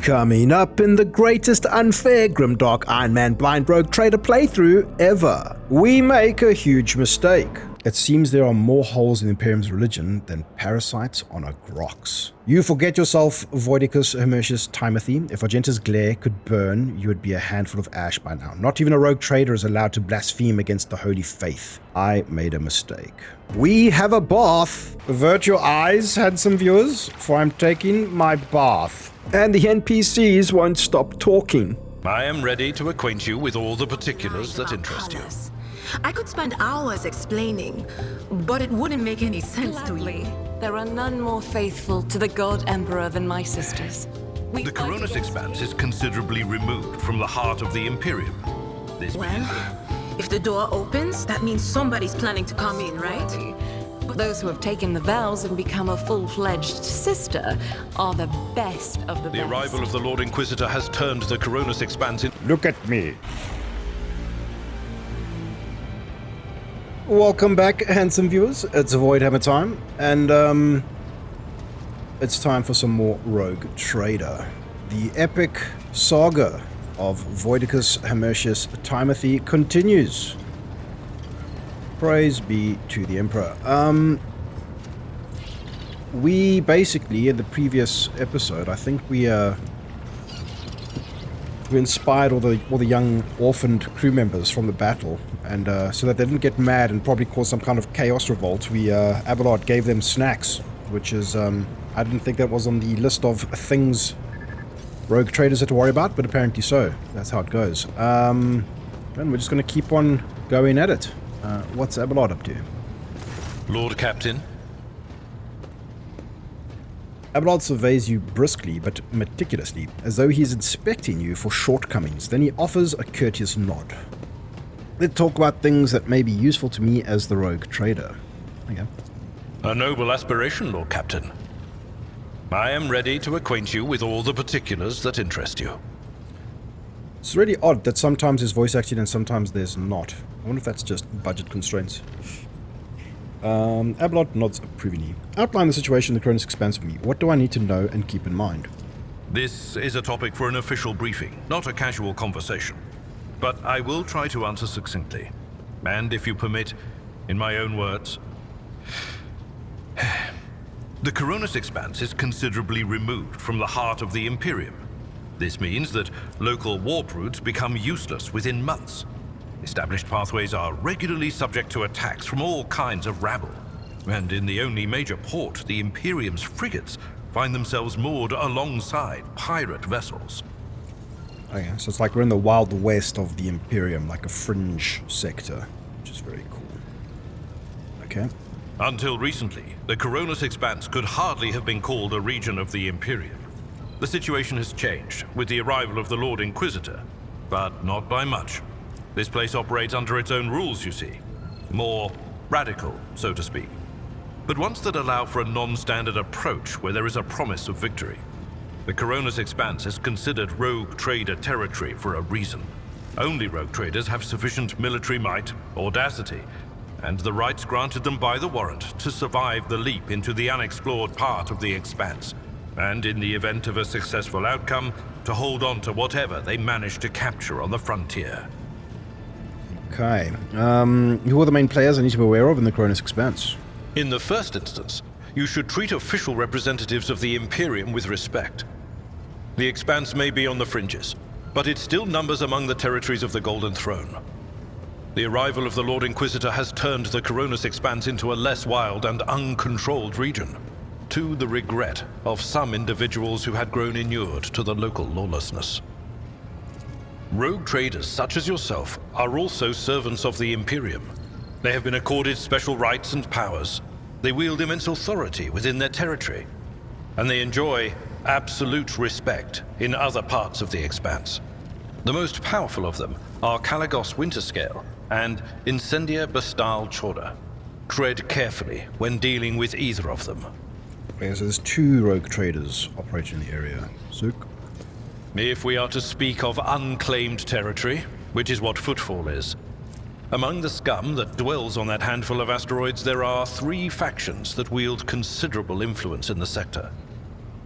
Coming up in the greatest unfair Grimdark Iron Man Blind Rogue Trader playthrough ever, we make a huge mistake. It seems there are more holes in the Imperium's religion than parasites on a grox. You forget yourself, Voidicus Hermetius Timothy. If Argenta's glare could burn, you would be a handful of ash by now. Not even a rogue trader is allowed to blaspheme against the holy faith. I made a mistake. We have a bath. Avert your eyes, handsome viewers, for I'm taking my bath. And the NPCs won't stop talking. I am ready to acquaint you with all the particulars that interest you. I could spend hours explaining, but it wouldn't make any sense to you. There are none more faithful to the God Emperor than my sisters. The Coronis Expanse is considerably removed from the heart of the Imperium. This means If the door opens, that means somebody's planning to come in, right? Those who have taken the vows and become a full-fledged sister are the best of the best. The arrival of the Lord Inquisitor has turned the Coronis Expanse in... Look at me. Welcome back, handsome viewers. It's Voidhammer time, and it's time for some more Rogue Trader. The epic saga of Voidicus Hermetius Timothy continues. Praise be to the Emperor. We basically, in the previous episode, I think we inspired all the young orphaned crew members from the battle, and so that they didn't get mad and probably cause some kind of chaos revolt, we Abelard gave them snacks, which is I didn't think that was on the list of things rogue traders had to worry about, but apparently so. That's how it goes. And we're just going to keep on going at it. What's Abelard up to? Lord Captain. Abelard surveys you briskly but meticulously, as though he is inspecting you for shortcomings. Then he offers a courteous nod. Let's talk about things that may be useful to me as the rogue trader. Okay. A noble aspiration, Lord Captain. I am ready to acquaint you with all the particulars that interest you. It's really odd that sometimes there's voice acting and sometimes there's not. I wonder if that's just budget constraints. Abelard nods approvingly. Outline the situation in the Coronis Expanse for me. What do I need to know and keep in mind? This is a topic for an official briefing, not a casual conversation. But I will try to answer succinctly. And if you permit, in my own words. The Coronis Expanse is considerably removed from the heart of the Imperium. This means that local warp routes become useless within months. Established pathways are regularly subject to attacks from all kinds of rabble. And in the only major port, the Imperium's frigates find themselves moored alongside pirate vessels. Okay, so it's like we're in the Wild West of the Imperium, like a fringe sector, which is very cool. Okay. Until recently, the Coronis Expanse could hardly have been called a region of the Imperium. The situation has changed with the arrival of the Lord Inquisitor, but not by much. This place operates under its own rules, you see. More radical, so to speak. But ones that allow for a non-standard approach where there is a promise of victory. The Coronis Expanse is considered rogue trader territory for a reason. Only rogue traders have sufficient military might, audacity, and the rights granted them by the warrant to survive the leap into the unexplored part of the Expanse, and in the event of a successful outcome, to hold on to whatever they manage to capture on the frontier. Okay. Who are the main players I need to be aware of in the Coronis Expanse? In the first instance, you should treat official representatives of the Imperium with respect. The Expanse may be on the fringes, but it still numbers among the territories of the Golden Throne. The arrival of the Lord Inquisitor has turned the Coronis Expanse into a less wild and uncontrolled region, to the regret of some individuals who had grown inured to the local lawlessness. Rogue traders such as yourself are also servants of the Imperium. They have been accorded special rights and powers. They wield immense authority within their territory, and they enjoy absolute respect in other parts of the Expanse. The most powerful of them are Caligos Winterscale and Incendia Bastal Chorda. Tread carefully when dealing with either of them. Okay, so there's 2 rogue traders operating in the area. Zook. If we are to speak of unclaimed territory, which is what Footfall is, among the scum that dwells on that handful of asteroids, there are 3 factions that wield considerable influence in the sector.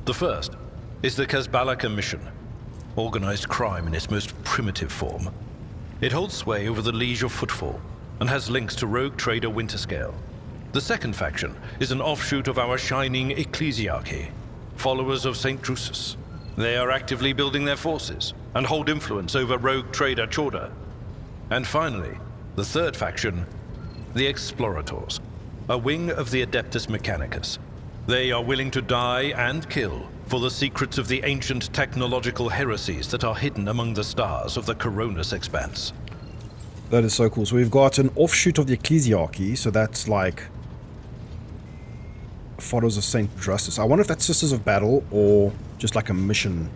The first is the Kazbalaka mission, organized crime in its most primitive form. It holds sway over the Liege of Footfall and has links to rogue trader Winterscale. The second faction is an offshoot of our shining ecclesiarchy, followers of St. Drusus. They are actively building their forces and hold influence over rogue trader Chorda. And finally, the third faction, the Explorators, a wing of the Adeptus Mechanicus. They are willing to die and kill for the secrets of the ancient technological heresies that are hidden among the stars of the Coronis expanse. That is so cool. So we've got an offshoot of the ecclesiarchy, so that's like followers of St. Drusus. I wonder if that's Sisters of Battle or just like a mission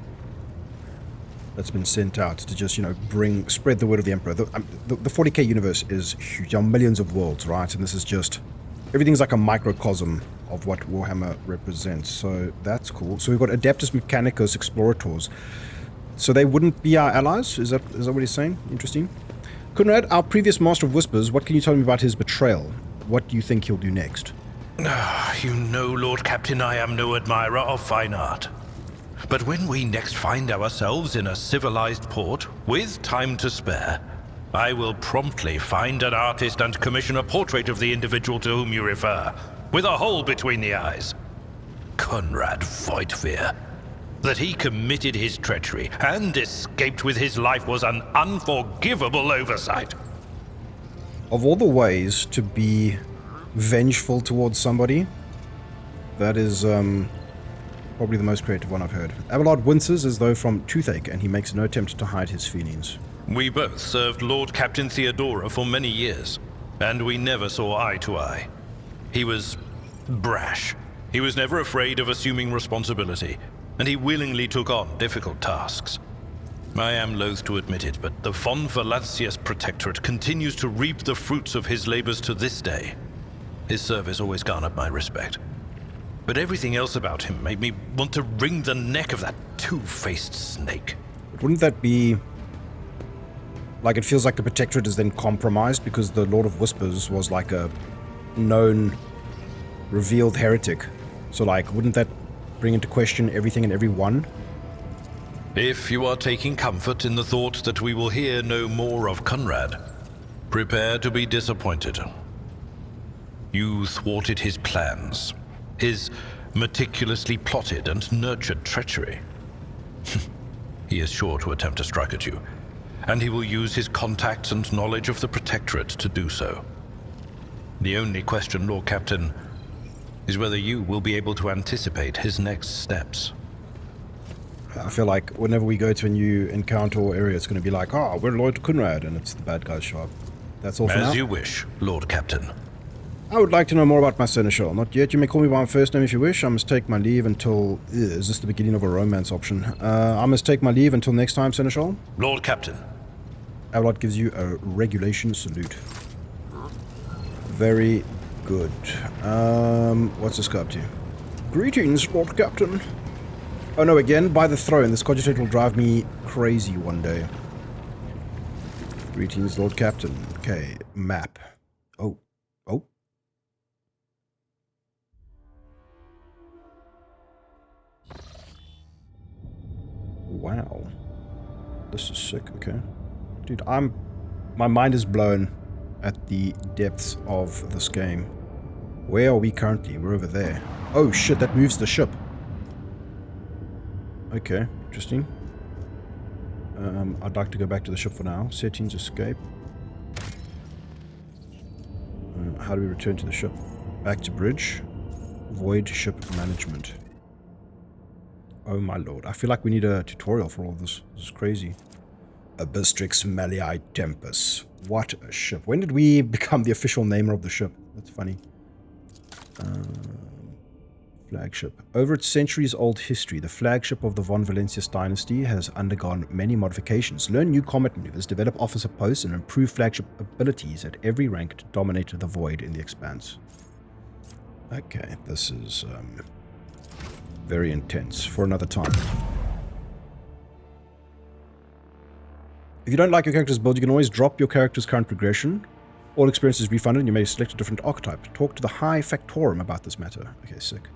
that's been sent out to just, you know, spread the word of the Emperor. The 40k universe is huge. There are millions of worlds, right? And this is just, everything's like a microcosm of what Warhammer represents. So that's cool. So we've got Adeptus Mechanicus Explorators. So they wouldn't be our allies? Is that what he's saying? Interesting. Conrad, our previous Master of Whispers, what can you tell me about his betrayal? What do you think he'll do next? You know, Lord Captain, I am no admirer of fine art. But when we next find ourselves in a civilized port, with time to spare, I will promptly find an artist and commission a portrait of the individual to whom you refer, with a hole between the eyes. Conrad Voidfear. That he committed his treachery and escaped with his life was an unforgivable oversight. Of all the ways to be vengeful towards somebody, that is probably the most creative one I've heard. Abelard winces as though from toothache, and he makes no attempt to hide his feelings. We both served Lord Captain Theodora for many years, and we never saw eye to eye. He was brash. He was never afraid of assuming responsibility, and he willingly took on difficult tasks. I am loath to admit it, but the Von Valancius Protectorate continues to reap the fruits of his labors to this day. His service always garnered my respect. But everything else about him made me want to wring the neck of that two-faced snake. But wouldn't that be... like, it feels like the Protectorate is then compromised because the Lord of Whispers was like a known, revealed heretic. So, like, wouldn't that bring into question everything and everyone? If you are taking comfort in the thought that we will hear no more of Conrad, prepare to be disappointed. You thwarted his plans, his meticulously plotted and nurtured treachery. He is sure to attempt to strike at you, and he will use his contacts and knowledge of the Protectorate to do so. The only question, Lord Captain, is whether you will be able to anticipate his next steps. I feel like whenever we go to a new encounter or area, it's going to be like, oh, we're loyal to Conrad, and it's the bad guys show up. That's all for now. As you wish, Lord Captain. I would like to know more about my seneschal. Not yet. You may call me by my first name if you wish. I must take my leave until... is this the beginning of a romance option? I must take my leave until next time, seneschal. Lord Captain. Abelard gives you a regulation salute. Very good. What's this guy up to? Greetings, Lord Captain. Oh no, again, by the throne. This cogitate will drive me crazy one day. Greetings, Lord Captain. Okay, map. Oh. Oh. Wow. This is sick, okay. Dude, my mind is blown at the depths of this game. Where are we currently? We're over there. Oh shit, that moves the ship. Okay, interesting. I'd like to go back to the ship for now. Settings, escape. How do we return to the ship? Back to bridge. Voidship management. Oh my lord. I feel like we need a tutorial for all of this. This is crazy. Abistrix Malii Tempus. What a ship. When did we become the official namer of the ship? That's funny. Flagship. Over its centuries-old history, the flagship of the Von Valancius dynasty has undergone many modifications. Learn new combat maneuvers, develop officer posts, and improve flagship abilities at every rank to dominate the void in the expanse. Okay, this is very intense. For another time. If you don't like your character's build, you can always drop your character's current progression. All experience is refunded and you may select a different archetype. Talk to the High Factorum about this matter. Okay, sick.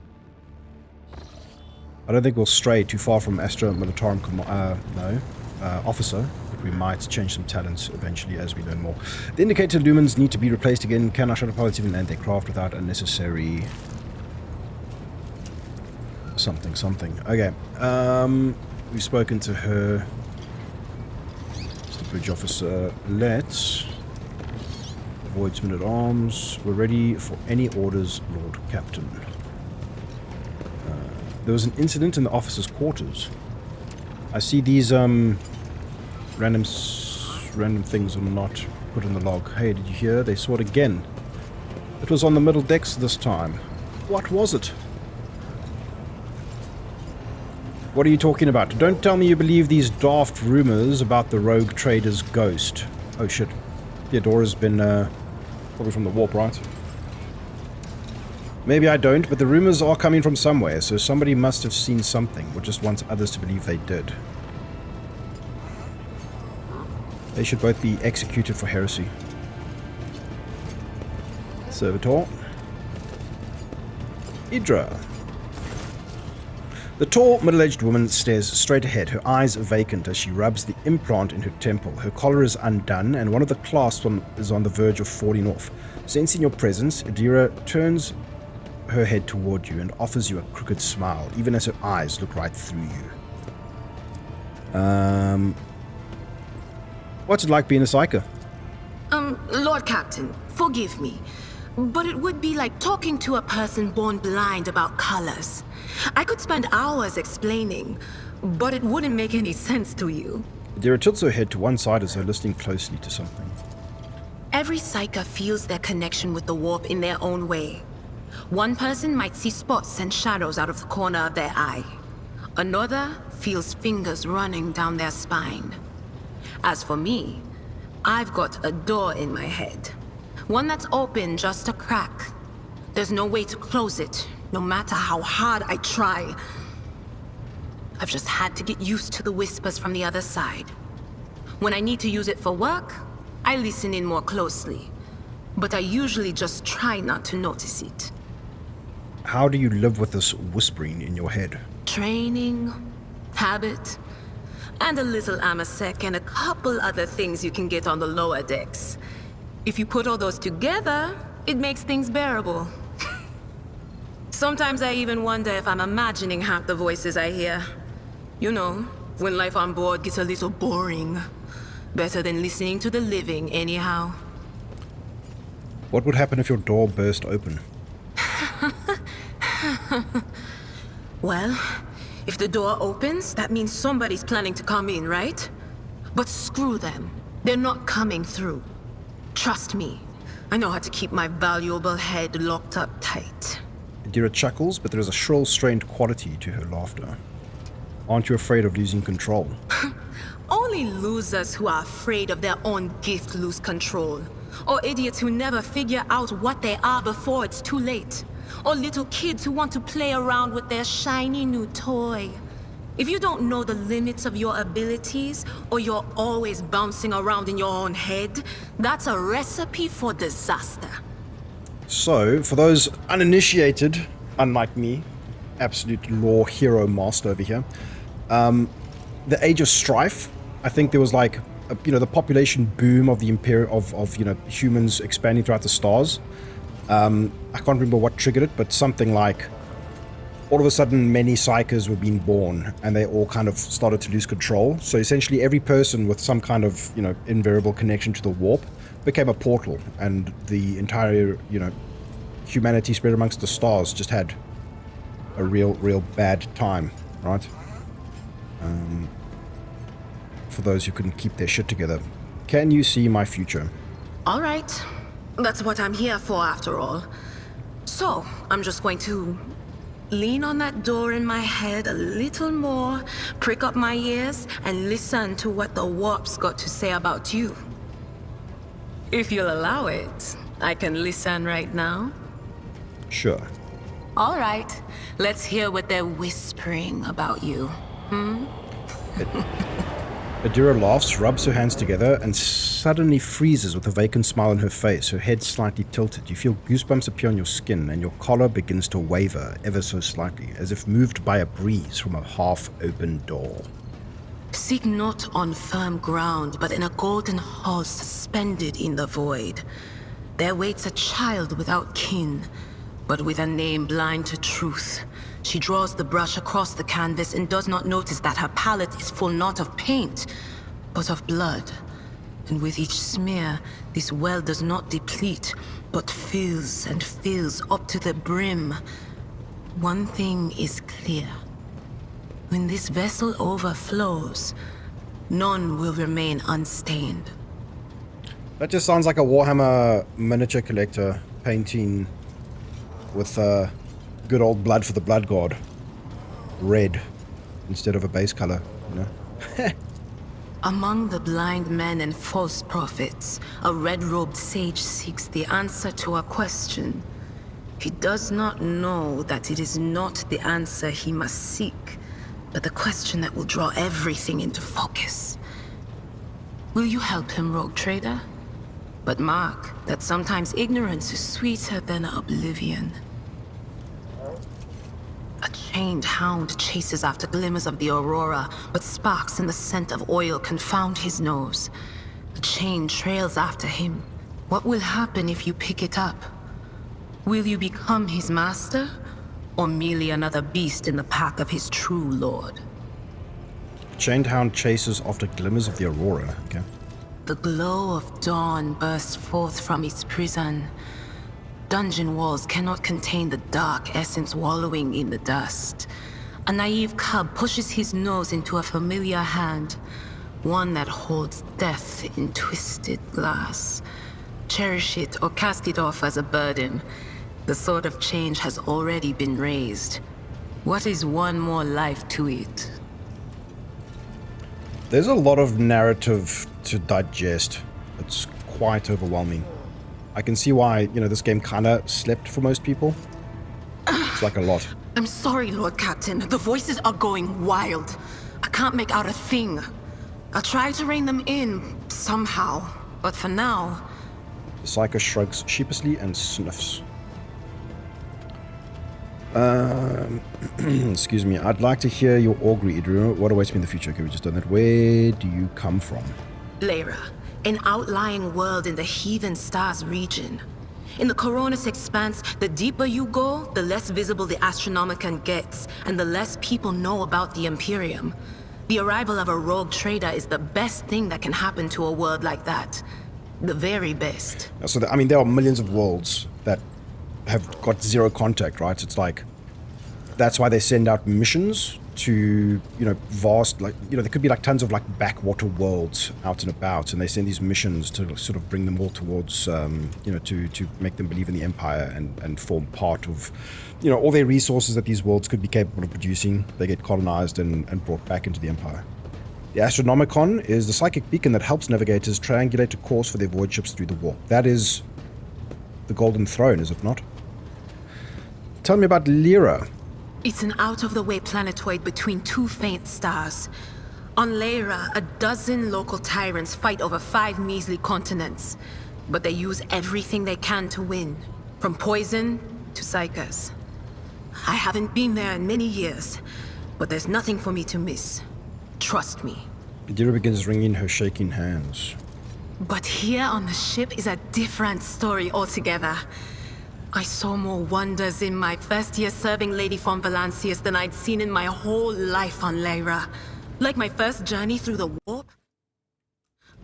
I don't think we'll stray too far from Astra Militarum officer, but we might change some talents eventually as we learn more. The indicator lumens need to be replaced again. Can our shuttle pilots even land their craft without unnecessary... something. Okay. We've spoken to her. Mr. Bridge Officer. Let's... Avoid minute arms. We're ready for any orders, Lord Captain. There was an incident in the officers' quarters. I see these random things are not put in the log. Hey, did you hear? They saw it again. It was on the middle decks this time. What was it? What are you talking about? Don't tell me you believe these daft rumors about the rogue trader's ghost. Oh shit. The Idora's been probably from the warp, right? Maybe I don't, but the rumors are coming from somewhere, so somebody must have seen something, or just wants others to believe they did. They should both be executed for heresy. Servitor. Idira. The tall, middle-aged woman stares straight ahead, her eyes vacant as she rubs the implant in her temple. Her collar is undone, and one of the clasps is on the verge of falling off. Sensing your presence, Idira turns her head toward you and offers you a crooked smile, even as her eyes look right through you. What's it like being a psyker? Lord Captain, forgive me, but it would be like talking to a person born blind about colors. I could spend hours explaining, but it wouldn't make any sense to you. Idira tilts her head to one side as though listening closely to something. Every psyker feels their connection with the warp in their own way. One person might see spots and shadows out of the corner of their eye. Another feels fingers running down their spine. As for me, I've got a door in my head. One that's open just a crack. There's no way to close it, no matter how hard I try. I've just had to get used to the whispers from the other side. When I need to use it for work, I listen in more closely. But I usually just try not to notice it. How do you live with this whispering in your head? Training, habit, and a little amasec and a couple other things you can get on the lower decks. If you put all those together, it makes things bearable. Sometimes I even wonder if I'm imagining half the voices I hear. You know, when life on board gets a little boring. Better than listening to the living, anyhow. What would happen if your door burst open? Well, if the door opens, that means somebody's planning to come in, right? But screw them. They're not coming through. Trust me, I know how to keep my valuable head locked up tight. Idira chuckles, but there is a shrill, strained quality to her laughter. Aren't you afraid of losing control? Only losers who are afraid of their own gift lose control. Or idiots who never figure out what they are before it's too late. Or little kids who want to play around with their shiny new toy. If you don't know the limits of your abilities, or you're always bouncing around in your own head, that's a recipe for disaster. So, for those uninitiated, unlike me, absolute lore hero master over here, the Age of Strife, I think there was like, the population boom of the humans expanding throughout the stars. I can't remember what triggered it, but something like all of a sudden many psychers were being born and they all kind of started to lose control. So essentially every person with some kind of, invariable connection to the warp became a portal, and the entire, humanity spread amongst the stars just had a real bad time, right? For those who couldn't keep their shit together. Can you see my future? All right. That's what I'm here for, after all. So, I'm just going to lean on that door in my head a little more, prick up my ears, and listen to what the warp's got to say about you. If you'll allow it, I can listen right now. Sure. All right. Let's hear what they're whispering about you. Idira laughs, rubs her hands together, and suddenly freezes with a vacant smile on her face, her head slightly tilted. You feel goosebumps appear on your skin, and your collar begins to waver ever so slightly, as if moved by a breeze from a half-open door. Seek not on firm ground, but in a golden hall suspended in the void. There waits a child without kin, but with a name blind to truth. She draws the brush across the canvas and does not notice that her palette is full not of paint, but of blood. And with each smear, this well does not deplete, but fills and fills up to the brim. One thing is clear. When this vessel overflows, none will remain unstained. That just sounds like a Warhammer miniature collector painting with good old blood for the blood god. Red instead of a base color, you know? Among the blind men and false prophets, a red-robed sage seeks the answer to a question. He does not know that it is not the answer he must seek, but the question that will draw everything into focus. Will you help him, rogue trader? But mark that sometimes ignorance is sweeter than oblivion. A chained hound chases after glimmers of the aurora, but sparks and the scent of oil confound his nose. The chain trails after him. What will happen if you pick it up? Will you become his master, or merely another beast in the pack of his true lord? Chained hound chases after glimmers of the aurora, okay? The glow of dawn bursts forth from its prison. Dungeon walls cannot contain the dark essence wallowing in the dust. A naive cub pushes his nose into a familiar hand, one that holds death in twisted glass. Cherish it or cast it off as a burden. The sword of change has already been raised. What is one more life to it? There's a lot of narrative to digest. It's quite overwhelming. I can see why, you know, this game kind of slept for most people. It's like a lot. I'm sorry, Lord Captain. The voices are going wild. I can't make out a thing. I'll try to rein them in somehow, but for now... The Psycho shrugs sheepishly and sniffs. Excuse me. I'd like to hear your augury, Idira. What awaits me in the future? Okay, we just done that. Where do you come from? Lyra, an outlying world in the Heathen Stars region. In the Coronis Expanse, the deeper you go, the less visible the Astronomicon gets, and the less people know about the Imperium. The arrival of a rogue trader is the best thing that can happen to a world like that. The very best. So, I mean, there are millions of worlds that have got zero contact, right? It's like, that's why they send out missions to, you know, vast, like, you know, there could be like tons of like backwater worlds out and about, and they send these missions to sort of bring them all towards, you know, to make them believe in the Empire and form part of, you know, all their resources that these worlds could be capable of producing. They get colonized and brought back into the Empire. The Astronomicon is the psychic beacon that helps navigators triangulate a course for their void ships through the warp. That is the Golden Throne, is it not? Tell me about Lyra. It's an out-of-the-way planetoid between two faint stars. On Lyra, a dozen local tyrants fight over 5 measly continents. But they use everything they can to win, from poison to psychers. I haven't been there in many years, but there's nothing for me to miss. Trust me. Idira begins wringing her shaking hands. But here on the ship is a different story altogether. I saw more wonders in my first year serving Lady von Valancius than I'd seen in my whole life on Lyra. Like my first journey through the warp.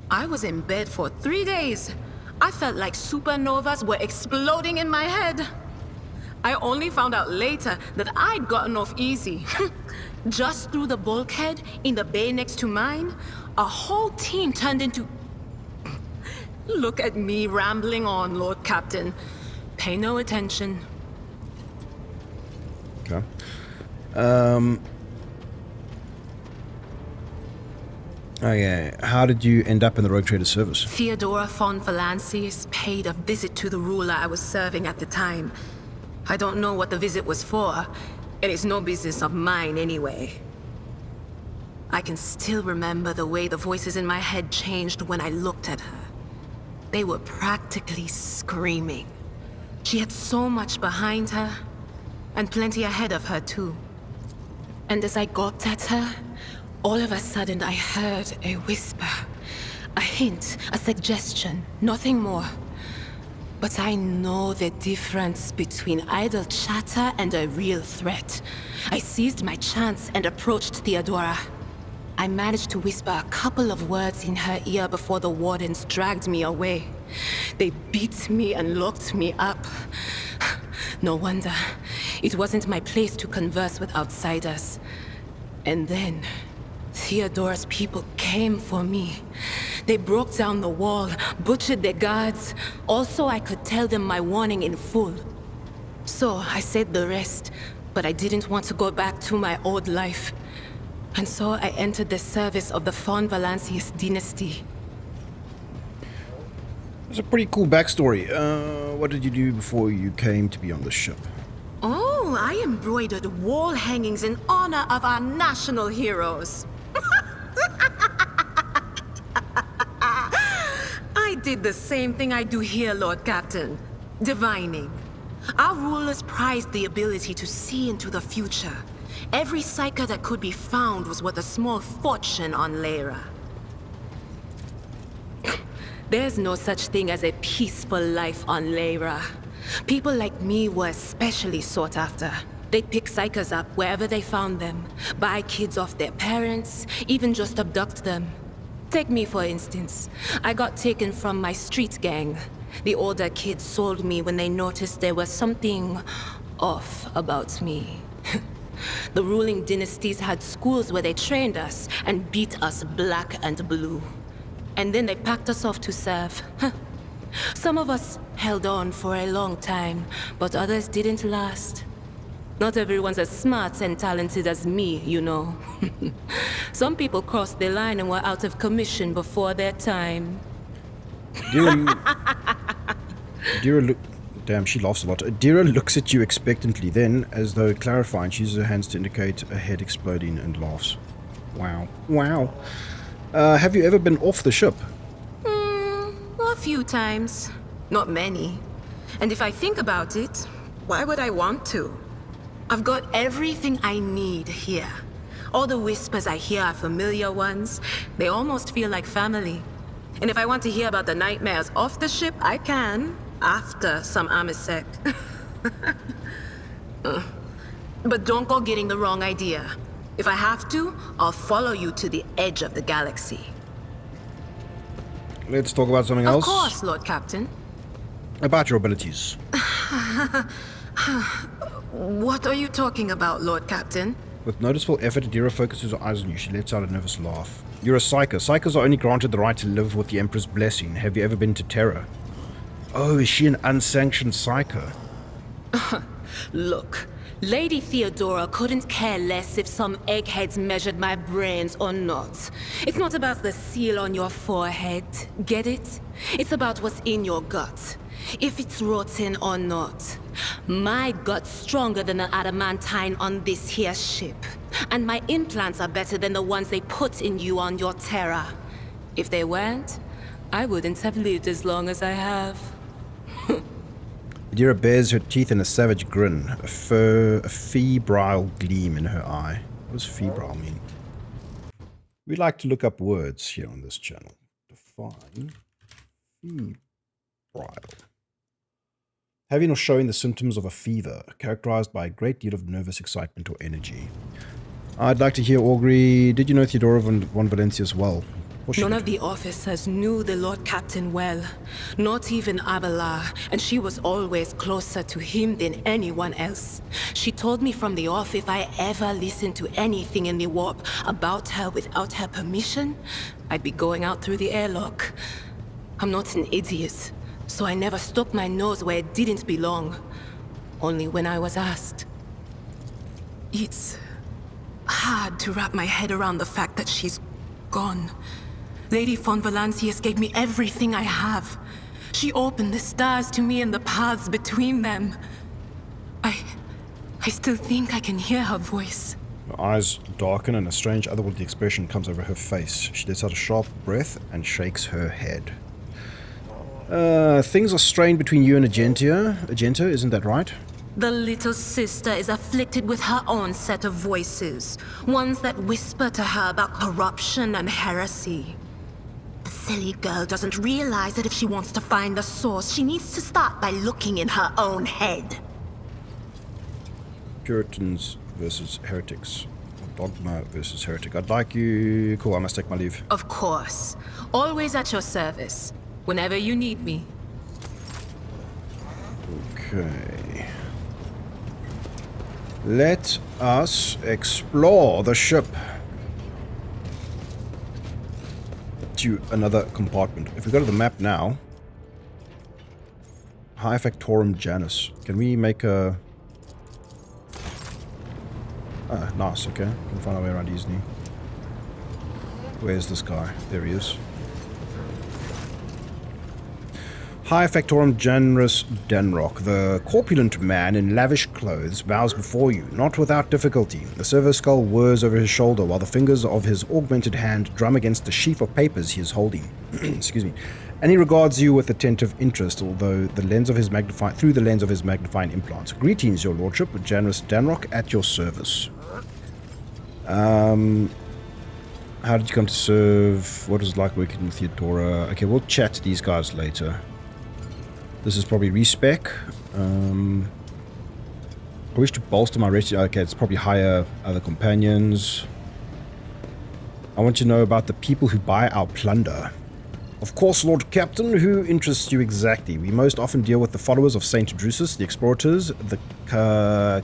I was in bed for 3 days. I felt like supernovas were exploding in my head. I only found out later that I'd gotten off easy. Just through the bulkhead in the bay next to mine, a whole team turned into... Look at me rambling on, Lord Captain. Pay no attention. Okay. Okay, how did you end up in the Rogue Trader service? Theodora von Valancius paid a visit to the ruler I was serving at the time. I don't know what the visit was for, and it's no business of mine anyway. I can still remember the way the voices in my head changed when I looked at her. They were practically screaming. She had so much behind her, and plenty ahead of her too. And as I gawped at her, all of a sudden I heard a whisper. A hint, a suggestion, nothing more. But I know the difference between idle chatter and a real threat. I seized my chance and approached Theodora. I managed to whisper a couple of words in her ear before the wardens dragged me away. They beat me and locked me up. No wonder. It wasn't my place to converse with outsiders. And then, Theodora's people came for me. They broke down the wall, butchered their guards. Also, I could tell them my warning in full. So, I said the rest, but I didn't want to go back to my old life. And so I entered the service of the Von Valancius dynasty. It's a pretty cool backstory. What did you do before you came to be on the ship? Oh, I embroidered wall hangings in honor of our national heroes. I did the same thing I do here, Lord Captain. Divining. Our rulers prized the ability to see into the future. Every psyker that could be found was worth a small fortune on Lyra. There's no such thing as a peaceful life on Lyra. People like me were especially sought after. They'd pick psykers up wherever they found them, buy kids off their parents, even just abduct them. Take me, for instance. I got taken from my street gang. The older kids sold me when they noticed there was something off about me. The ruling dynasties had schools where they trained us and beat us black and blue. And then they packed us off to serve. Some of us held on for a long time, but others didn't last. Not everyone's as smart and talented as me, you know. Some people crossed the line and were out of commission before their time. Damn, she laughs a lot. Idira looks at you expectantly, then, as though clarifying, she uses her hands to indicate a head exploding and laughs. Wow. Wow. Have you ever been off the ship? A few times. Not many. And if I think about it, why would I want to? I've got everything I need here. All the whispers I hear are familiar ones. They almost feel like family. And if I want to hear about the nightmares off the ship, I can. After some Amisec. But don't go getting the wrong idea. If I have to, I'll follow you to the edge of the galaxy. Let's talk about something else. Of course, Lord Captain. About your abilities. What are you talking about, Lord Captain? With noticeable effort, Idira focuses her eyes on you. She lets out a nervous laugh. You're a psyker. Psykers are only granted the right to live with the Emperor's blessing. Have you ever been to Terra? Oh, is she an unsanctioned psyker? Look, Lady Theodora couldn't care less if some eggheads measured my brains or not. It's not about the seal on your forehead, get it? It's about what's in your gut. If it's rotten or not. My gut's stronger than the adamantine on this here ship. And my implants are better than the ones they put in you on your Terra. If they weren't, I wouldn't have lived as long as I have. Idira bares her teeth in a savage grin, a febrile gleam in her eye. What does febrile mean? We like to look up words here on this channel. Define febrile. Having or showing the symptoms of a fever, characterized by a great deal of nervous excitement or energy. I'd like to hear, Augury, did you know Theodora von Valancius well? None of the officers knew the Lord Captain well, not even Abelard, and she was always closer to him than anyone else. She told me from the off if I ever listened to anything in the warp about her without her permission, I'd be going out through the airlock. I'm not an idiot, so I never stuck my nose where it didn't belong, only when I was asked. It's hard to wrap my head around the fact that she's gone. Lady Von Valancius gave me everything I have. She opened the stars to me and the paths between them. I still think I can hear her voice. Her eyes darken and a strange otherworldly expression comes over her face. She lets out a sharp breath and shakes her head. Things are strained between you and Argenta. Argenta, isn't that right? The little sister is afflicted with her own set of voices, ones that whisper to her about corruption and heresy. The silly girl doesn't realize that if she wants to find the source, she needs to start by looking in her own head. Puritans versus heretics. Dogma versus heretic. I'd like you... Cool, I must take my leave. Of course. Always at your service. Whenever you need me. Okay. Let us explore the ship. To another compartment. If we go to the map now... High Factorum Janris. Can we make a... Ah, nice, okay. Can find our way around easily. Where's this guy? There he is. High Factorum Janris Danrok. The corpulent man in lavish clothes bows before you, not without difficulty. The silver skull whirs over his shoulder while the fingers of his augmented hand drum against the sheaf of papers he is holding. Excuse me. And he regards you with attentive interest, although through the lens of his magnifying implants. Greetings, your lordship. Janris Danrok at your service. How did you come to serve? What was it like working with Idira? Okay, we'll chat to these guys later. This is probably respec. I wish to bolster my retinue. Okay, it's probably hire other companions. I want to know about the people who buy our plunder. Of course, Lord Captain, who interests you exactly? We most often deal with the followers of Saint Drusus, the Explorators, the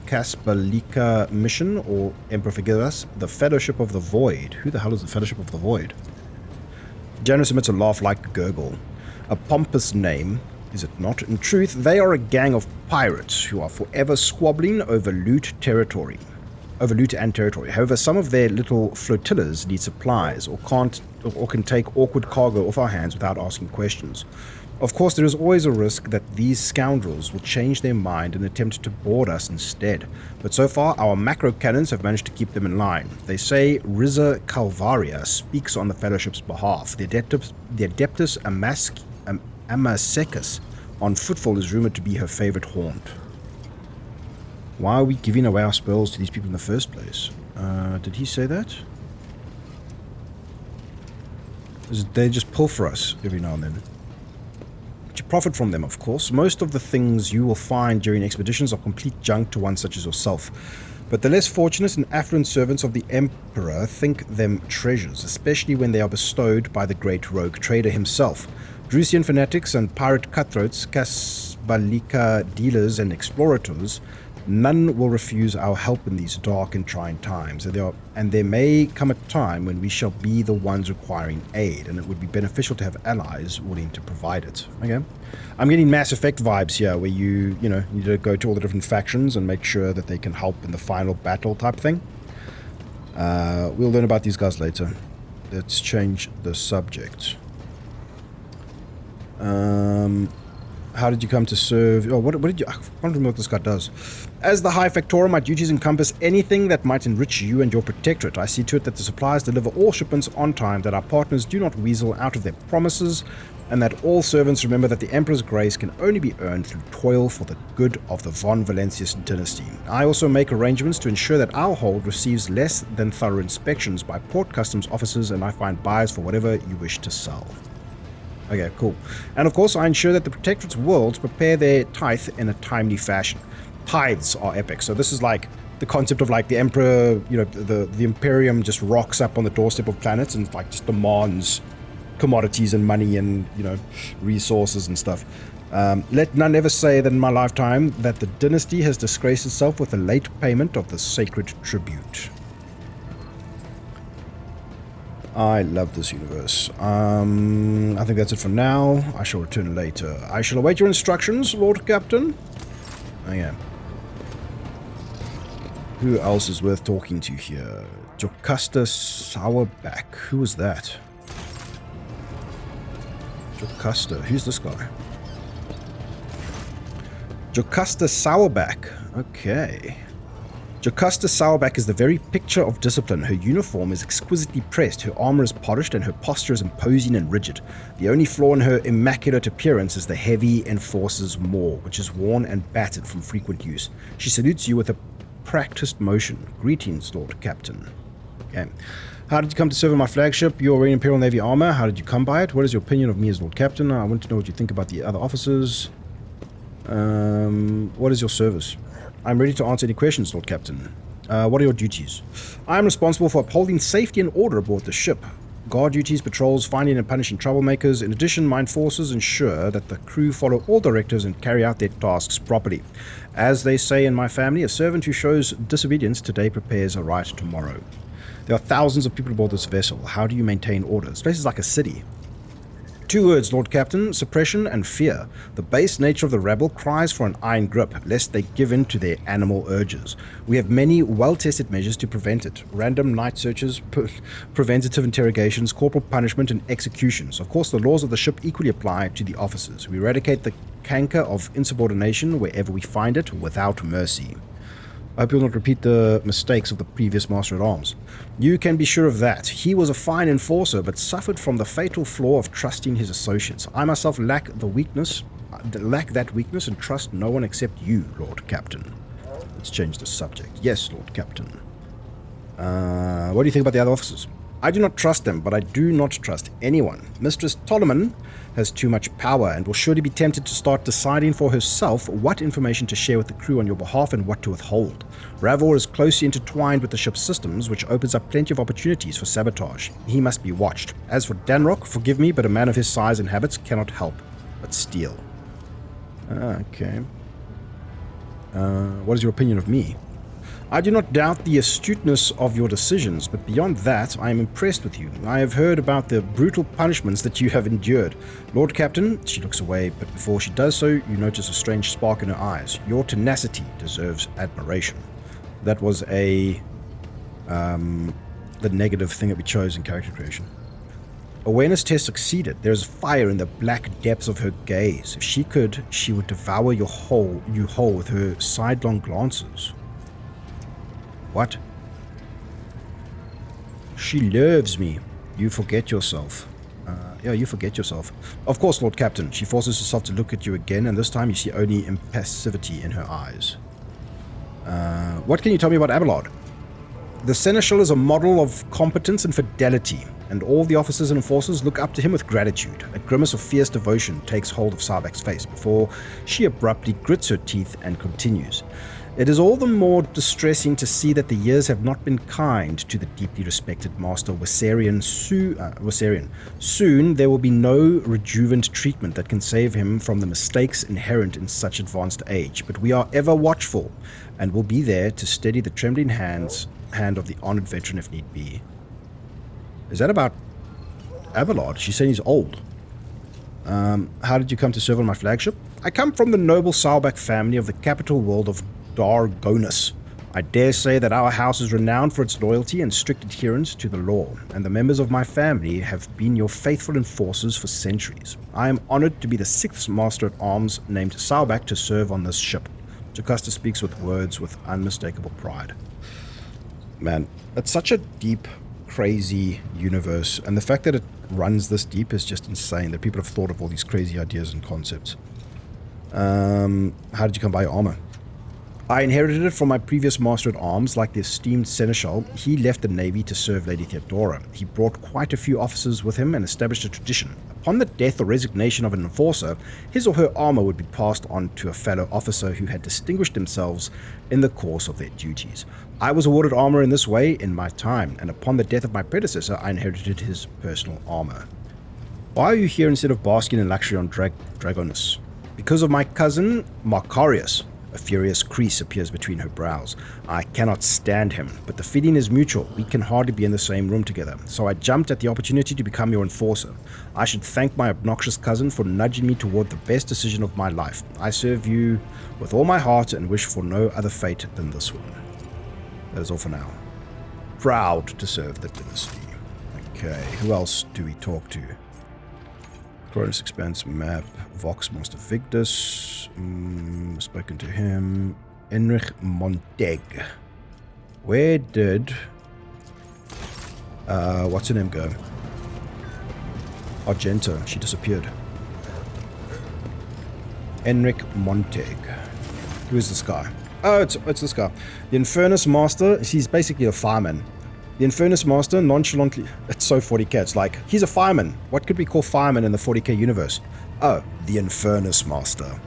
Kasbalika Mission, or Emperor forgive us, the Fellowship of the Void. Who the hell is the Fellowship of the Void? Janris emits a laugh like a gurgle. A pompous name, is it not? In truth, they are a gang of pirates who are forever squabbling over loot and territory. However, some of their little flotillas need supplies or can take awkward cargo off our hands without asking questions. Of course, there is always a risk that these scoundrels will change their mind and attempt to board us instead. But so far, our macro cannons have managed to keep them in line. They say Riza Calvaria speaks on the Fellowship's behalf. The Adeptus Amasecus on footfall is rumored to be her favorite haunt. Why are we giving away our spells to these people in the first place? Did he say that? They just pull for us every now and then. But you profit from them, of course. Most of the things you will find during expeditions are complete junk to one such as yourself. But the less fortunate and affluent servants of the Emperor think them treasures, especially when they are bestowed by the great rogue trader himself. Drusian fanatics and pirate cutthroats, Kasbalika dealers and explorators, none will refuse our help in these dark and trying times, and there may come a time when we shall be the ones requiring aid, and it would be beneficial to have allies willing to provide it. Okay, I'm getting Mass Effect vibes here, where you need to go to all the different factions and make sure that they can help in the final battle type thing. We'll learn about these guys later. Let's change the subject. How did you come to serve? Oh, what did you... I don't remember what this guy does. As the High Factorum, my duties encompass anything that might enrich you and your protectorate. I see to it that the suppliers deliver all shipments on time, that our partners do not weasel out of their promises, and that all servants remember that the Emperor's grace can only be earned through toil for the good of the Von Valentius dynasty. I also make arrangements to ensure that our hold receives less than thorough inspections by port customs officers, and I find buyers for whatever you wish to sell. Okay, cool. And of course, I ensure that the Protectorate's worlds prepare their tithe in a timely fashion. Tithes are epic. So this is like the concept of like the Emperor, the Imperium just rocks up on the doorstep of planets and like just demands commodities and money and, resources and stuff. Let none ever say that in my lifetime that the dynasty has disgraced itself with a late payment of the sacred tribute. I love this universe. I think that's it for now. I shall return later. I shall await your instructions, Lord Captain. Oh, yeah. Who else is worth talking to here? Jocasta Sauerback. Who is that? Jocasta. Who's this guy? Jocasta Sauerback. Okay. Jocasta Sauerback is the very picture of discipline. Her uniform is exquisitely pressed, her armor is polished, and her posture is imposing and rigid. The only flaw in her immaculate appearance is the heavy Enforcer's maw, which is worn and battered from frequent use. She salutes you with a practiced motion. Greetings, Lord Captain. Okay. How did you come to serve on my flagship? You're wearing Imperial Navy armor. How did you come by it? What is your opinion of me as Lord Captain? I want to know what you think about the other officers. What is your service? I'm ready to answer any questions, Lord Captain. What are your duties? I am responsible for upholding safety and order aboard the ship. Guard duties, patrols, finding and punishing troublemakers. In addition, my enforcers ensure that the crew follow all directives and carry out their tasks properly. As they say in my family, a servant who shows disobedience today prepares a right tomorrow. There are thousands of people aboard this vessel. How do you maintain order? This place is like a city. 2 words, Lord Captain: suppression and fear. The base nature of the rabble cries for an iron grip, lest they give in to their animal urges. We have many well-tested measures to prevent it. Random night searches, preventative interrogations, corporal punishment, and executions. Of course, the laws of the ship equally apply to the officers. We eradicate the canker of insubordination wherever we find it, without mercy. I hope you'll not repeat the mistakes of the previous Master-at-Arms. You can be sure of that. He was a fine enforcer, but suffered from the fatal flaw of trusting his associates. I myself lack that weakness and trust no one except you, Lord Captain. Let's change the subject. Yes, Lord Captain. What do you think about the other officers? I do not trust them, but I do not trust anyone. Mistress Tolman has too much power and will surely be tempted to start deciding for herself what information to share with the crew on your behalf and what to withhold. Ravor is closely intertwined with the ship's systems, which opens up plenty of opportunities for sabotage. He must be watched. As for Danrok, forgive me, but a man of his size and habits cannot help but steal. Okay. What is your opinion of me? I do not doubt the astuteness of your decisions, but beyond that, I am impressed with you. I have heard about the brutal punishments that you have endured. Lord Captain, she looks away, but before she does so, you notice a strange spark in her eyes. Your tenacity deserves admiration. That was the negative thing that we chose in character creation. Awareness test succeeded. There is fire in the black depths of her gaze. If she could, she would devour you whole with her sidelong glances. What? She loves me. You forget yourself. You forget yourself. Of course, Lord Captain. She forces herself to look at you again, and this time you see only impassivity in her eyes. What can you tell me about Abelard? The Seneschal is a model of competence and fidelity, and all the officers and enforcers look up to him with gratitude. A grimace of fierce devotion takes hold of Sauerback's face before she abruptly grits her teeth and continues. It is all the more distressing to see that the years have not been kind to the deeply respected Master Wassarian. Soon there will be no rejuvenant treatment that can save him from the mistakes inherent in such advanced age, but we are ever watchful and will be there to steady the trembling hand of the honored veteran if need be. Is that about Abelard? She's saying he's old. How did you come to serve on my flagship? I come from the noble Sauerback family of the capital world of Dargonus. I dare say that our house is renowned for its loyalty and strict adherence to the law, and the members of my family have been your faithful enforcers for centuries. I am honored to be the 6th Master-at-Arms named Sauerback to serve on this ship. Jocasta speaks with words with unmistakable pride. Man, it's such a deep, crazy universe, and the fact that it runs this deep is just insane, that people have thought of all these crazy ideas and concepts. How did you come by your armor? I inherited it from my previous Master-at-Arms. Like the esteemed Seneschal, he left the Navy to serve Lady Theodora. He brought quite a few officers with him and established a tradition. Upon the death or resignation of an enforcer, his or her armor would be passed on to a fellow officer who had distinguished themselves in the course of their duties. I was awarded armor in this way in my time, and upon the death of my predecessor, I inherited his personal armor. Why are you here instead of basking in luxury on Dragonus? Because of my cousin, Marcarius. A furious crease appears between her brows. I cannot stand him, but the feeling is mutual. We can hardly be in the same room together, so I jumped at the opportunity to become your enforcer. I should thank my obnoxious cousin for nudging me toward the best decision of my life. I serve you with all my heart and wish for no other fate than this one. That is all for now. Proud to serve the dynasty. Okay, who else do we talk to? Cronus Expanse map, Vox Master Victus, spoken to him, Enrich Monteg. Where did... what's her name go? Argenta. She disappeared. Enric Monteg. Who is this guy? Oh, it's this guy. The Infernus Master. He's basically a fireman. The Infernus Master nonchalantly... It's so 40k. It's like, he's a fireman. What could we call fireman in the 40k universe? Oh, the Infernus Master.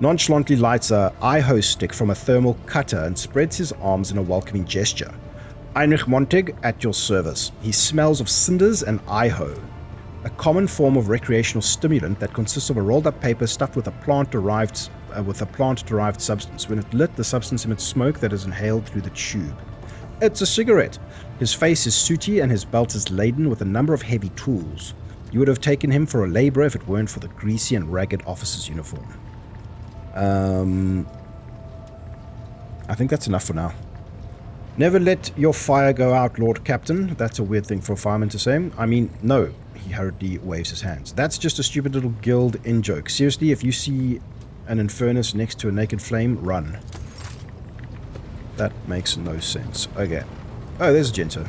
Nonchalantly lights a iho stick from a thermal cutter and spreads his arms in a welcoming gesture. Heinrich Monteg, at your service. He smells of cinders and iho, a common form of recreational stimulant that consists of a rolled-up paper stuffed with a plant-derived substance. When it lit, the substance emits smoke that is inhaled through the tube. It's a cigarette. His face is sooty and his belt is laden with a number of heavy tools. You would have taken him for a laborer if it weren't for the greasy and ragged officer's uniform. I think that's enough for now. Never let your fire go out, Lord Captain. That's a weird thing for a fireman to say. I mean, no. He hurriedly waves his hands. That's just a stupid little guild in-joke. Seriously, if you see an Infernus next to a naked flame, run. That makes no sense. Okay. Oh, there's Argenta.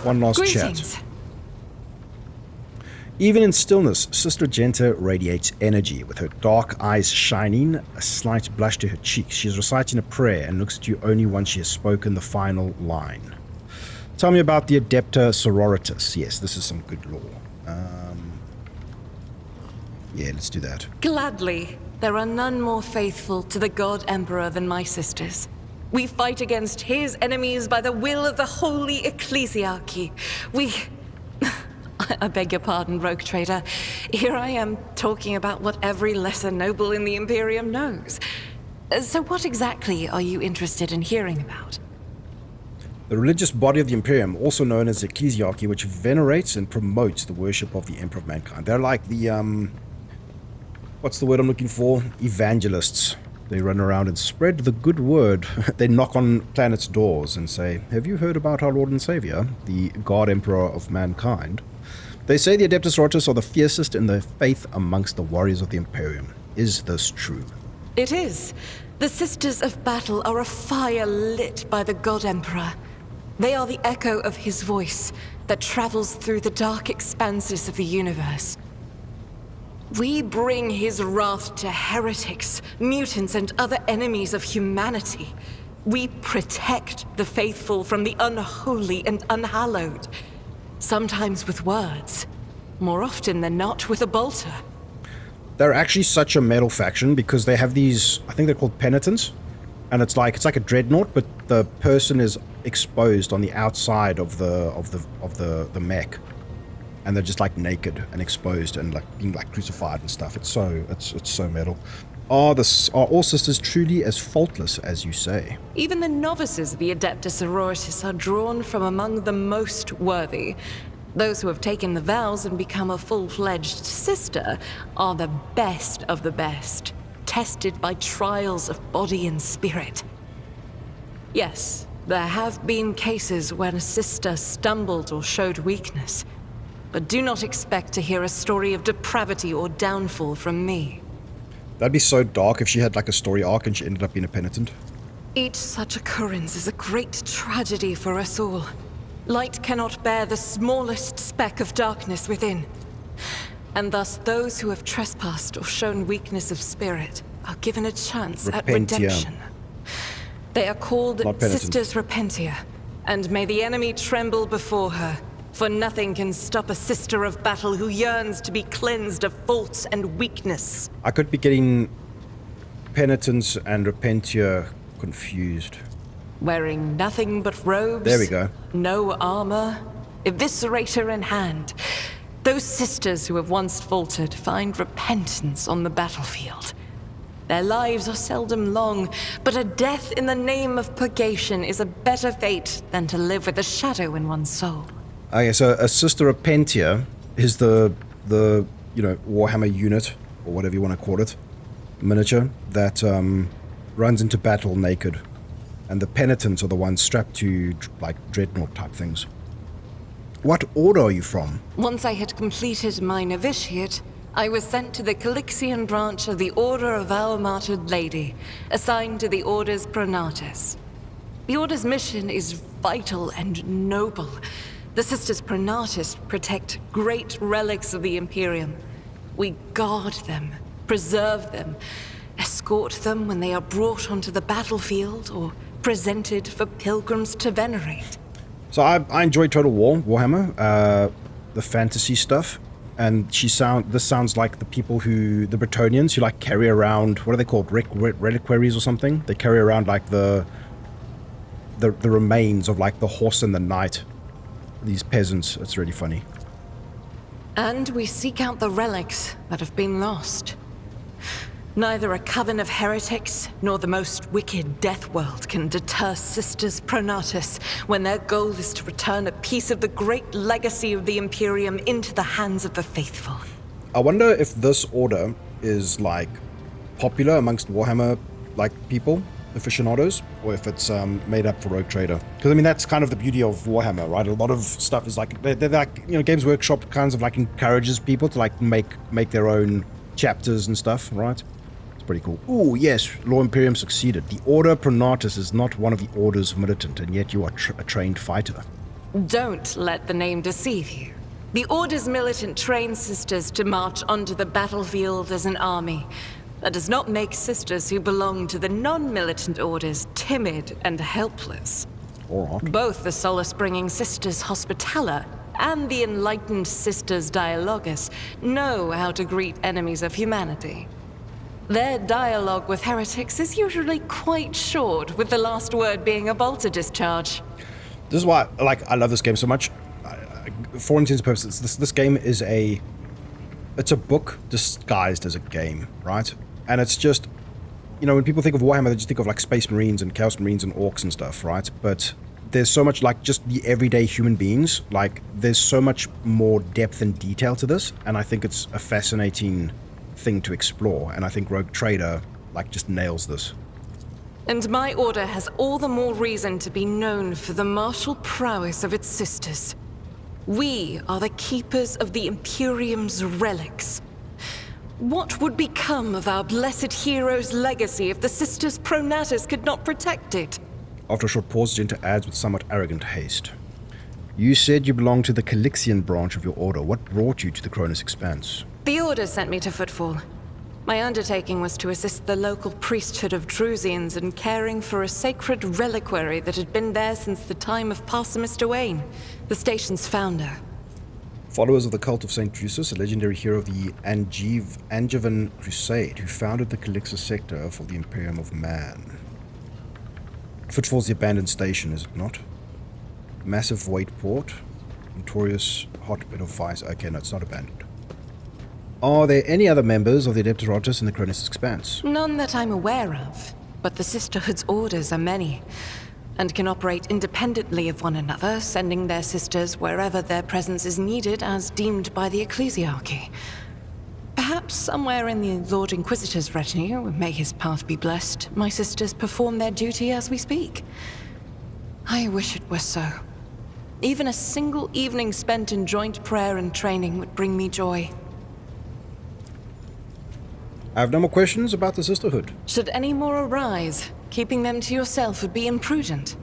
One last chat. Even in stillness, Sister Argenta radiates energy, with her dark eyes shining, a slight blush to her cheeks. She is reciting a prayer and looks at you only once she has spoken the final line. Tell me about the Adepta Sororitas. Yes, this is some good lore. Yeah, let's do that. Gladly. There are none more faithful to the God Emperor than my sisters. We fight against his enemies by the will of the Holy Ecclesiarchy. I beg your pardon, rogue trader. Here I am talking about what every lesser noble in the Imperium knows. So what exactly are you interested in hearing about? The religious body of the Imperium, also known as the Ecclesiarchy, which venerates and promotes the worship of the Emperor of Mankind. They're like the, what's the word I'm looking for? Evangelists. They run around and spread the good word. They knock on planets' doors and say, have you heard about our Lord and Savior, the God Emperor of Mankind? They say the Adeptus Sororitas are the fiercest in their faith amongst the warriors of the Imperium. Is this true? It is. The Sisters of Battle are a fire lit by the God Emperor. They are the echo of his voice that travels through the dark expanses of the universe. We bring his wrath to heretics, mutants, and other enemies of humanity. We protect the faithful from the unholy and unhallowed. Sometimes with words, more often than not with a bolter. They're actually such a metal faction because they have these, I think they're called penitents, and it's like a dreadnought, but the person is exposed on the outside of the mech, and they're just like naked and exposed and like being like crucified and stuff. It's so metal. Are all sisters truly as faultless as you say? Even the novices of the Adepta Sororitas are drawn from among the most worthy. Those who have taken the vows and become a full-fledged sister are the best of the best, tested by trials of body and spirit. Yes, there have been cases when a sister stumbled or showed weakness, but do not expect to hear a story of depravity or downfall from me. That'd be so dark if she had like a story arc and she ended up being a penitent. Each such occurrence is a great tragedy for us all. Light cannot bear the smallest speck of darkness within. And thus those who have trespassed or shown weakness of spirit are given a chance at redemption. They are called Sisters Repentia, and may the enemy tremble before her, for nothing can stop a sister of battle who yearns to be cleansed of faults and weakness. I could be getting penitence and repentia confused. Wearing nothing but robes. There we go. No armor. Eviscerator in hand. Those sisters who have once faltered find repentance on the battlefield. Their lives are seldom long, but a death in the name of purgation is a better fate than to live with a shadow in one's soul. Okay, so a Sister Repentia is the Warhammer unit, or whatever you want to call it, miniature, that runs into battle naked. And the penitents are the ones strapped to, like, dreadnought type things. What order are you from? Once I had completed my novitiate, I was sent to the Calixian branch of the Order of Our Martyred Lady, assigned to the Orders Pronatus. The Order's mission is vital and noble. The Sisters Pronatus protect great relics of the Imperium. We guard them, preserve them, escort them when they are brought onto the battlefield or presented for pilgrims to venerate. So I enjoy Total War, Warhammer, the fantasy stuff, and this sounds like the people the Bretonnians who like carry around, what are they called, reliquaries or something? They carry around like the remains of like the horse and the knight. These peasants, it's really funny. And we seek out the relics that have been lost. Neither a coven of heretics nor the most wicked death world can deter Sisters Pronatus when their goal is to return a piece of the great legacy of the Imperium into the hands of the faithful. I wonder if this order is like popular amongst Warhammer like people, aficionados, or if it's made up for Rogue Trader. Because I mean that's kind of the beauty of Warhammer, right? A lot of stuff is like they're like, you know, Games Workshop kinds of like encourages people to like make their own chapters and stuff, right? Pretty cool. Ooh, yes, Law Imperium succeeded. The Order Pronatus is not one of the Orders Militant, and yet you are a trained fighter. Don't let the name deceive you. The Order's militant trains Sisters to march onto the battlefield as an army. That does not make Sisters who belong to the non-militant orders timid and helpless. Alright. Both the solace-bringing Sisters Hospitaller and the enlightened Sisters Dialogus know how to greet enemies of humanity. Their dialogue with heretics is usually quite short, with the last word being a bolter discharge. This is why I love this game so much. For all intents and purposes, this game is it's a book disguised as a game, right? And it's just, you know, when people think of Warhammer, they just think of like Space Marines and Chaos Marines and Orcs and stuff, right? But there's so much like just the everyday human beings. Like there's so much more depth and detail to this, and I think it's a fascinating thing to explore, and I think Rogue Trader like just nails this. And my order has all the more reason to be known for the martial prowess of its sisters. We are the keepers of the Imperium's relics. What would become of our blessed hero's legacy if the Sisters Pronatus could not protect it? After a short pause, Argenta adds with somewhat arrogant haste. You said you belonged to the Calixian branch of your order. What brought you to the Cronus Expanse? The Order sent me to Footfall. My undertaking was to assist the local priesthood of Drusians in caring for a sacred reliquary that had been there since the time of Parsimist Owain, the station's founder. Followers of the cult of St. Drusus, a legendary hero of the Angevin Crusade, who founded the Calixus sector for the Imperium of Man. Footfall's the abandoned station, is it not? Massive void port, notorious hotbed of vice. Okay, no, it's not abandoned. Are there any other members of the Adeptus in the Cronus Expanse? None that I'm aware of, but the Sisterhood's orders are many, and can operate independently of one another, sending their sisters wherever their presence is needed as deemed by the Ecclesiarchy. Perhaps somewhere in the Lord Inquisitor's retinue, may his path be blessed, my sisters perform their duty as we speak. I wish it were so. Even a single evening spent in joint prayer and training would bring me joy. I have no more questions about the Sisterhood. Should any more arise, keeping them to yourself would be imprudent.